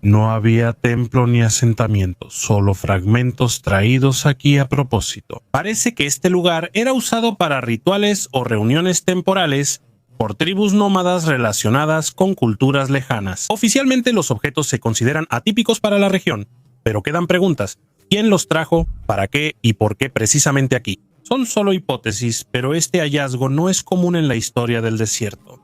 No había templo ni asentamiento, solo fragmentos traídos aquí a propósito. Parece que este lugar era usado para rituales o reuniones temporales por tribus nómadas relacionadas con culturas lejanas. Oficialmente los objetos se consideran atípicos para la región, pero quedan preguntas. ¿Quién los trajo? ¿Para qué? ¿Y por qué precisamente aquí? Son solo hipótesis, pero este hallazgo no es común en la historia del desierto.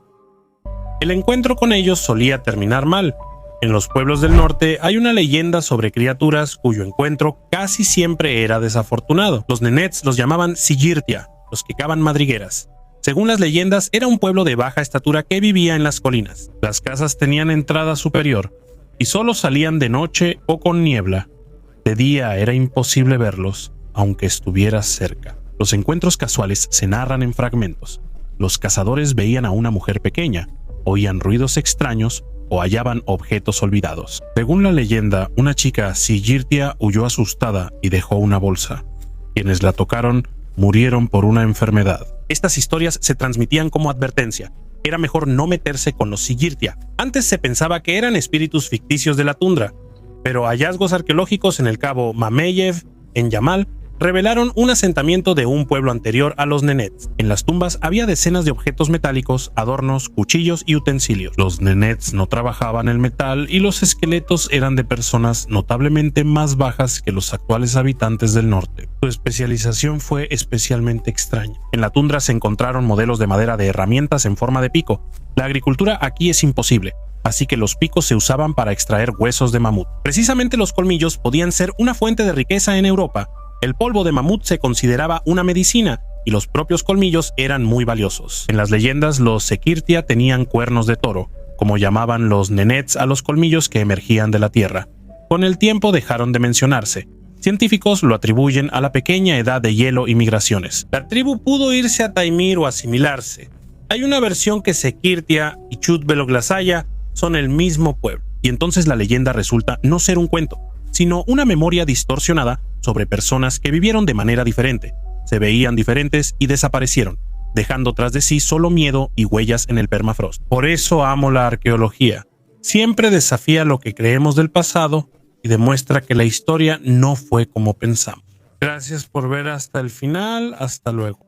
El encuentro con ellos solía terminar mal. En los pueblos del norte hay una leyenda sobre criaturas cuyo encuentro casi siempre era desafortunado. Los nenets los llamaban Sigirtia, los que cavan madrigueras. Según las leyendas, era un pueblo de baja estatura que vivía en las colinas. Las casas tenían entrada superior y solo salían de noche o con niebla. De día era imposible verlos, aunque estuvieras cerca. Los encuentros casuales se narran en fragmentos. Los cazadores veían a una mujer pequeña, oían ruidos extraños o hallaban objetos olvidados. Según la leyenda, una chica Sigirtia huyó asustada y dejó una bolsa. Quienes la tocaron murieron por una enfermedad. Estas historias se transmitían como advertencia. Era mejor no meterse con los Sigirtia. Antes se pensaba que eran espíritus ficticios de la tundra, pero hallazgos arqueológicos en el cabo Mameyev, en Yamal, revelaron un asentamiento de un pueblo anterior a los nenets. En las tumbas había decenas de objetos metálicos, adornos, cuchillos y utensilios. Los nenets no trabajaban el metal y los esqueletos eran de personas notablemente más bajas que los actuales habitantes del norte. Su especialización fue especialmente extraña. En la tundra se encontraron modelos de madera de herramientas en forma de pico. La agricultura aquí es imposible, así que los picos se usaban para extraer huesos de mamut. Precisamente los colmillos podían ser una fuente de riqueza en Europa. El polvo de mamut se consideraba una medicina y los propios colmillos eran muy valiosos. En las leyendas, los Sekirtia tenían cuernos de toro, como llamaban los nenets a los colmillos que emergían de la tierra. Con el tiempo dejaron de mencionarse. Científicos lo atribuyen a la pequeña edad de hielo y migraciones. La tribu pudo irse a Taimir o asimilarse. Hay una versión que Sekirtia y Chut Beloglasaya son el mismo pueblo, y entonces la leyenda resulta no ser un cuento, sino una memoria distorsionada sobre personas que vivieron de manera diferente, se veían diferentes y desaparecieron, dejando tras de sí solo miedo y huellas en el permafrost. Por eso amo la arqueología. Siempre desafía lo que creemos del pasado y demuestra que la historia no fue como pensamos. Gracias por ver hasta el final. Hasta luego.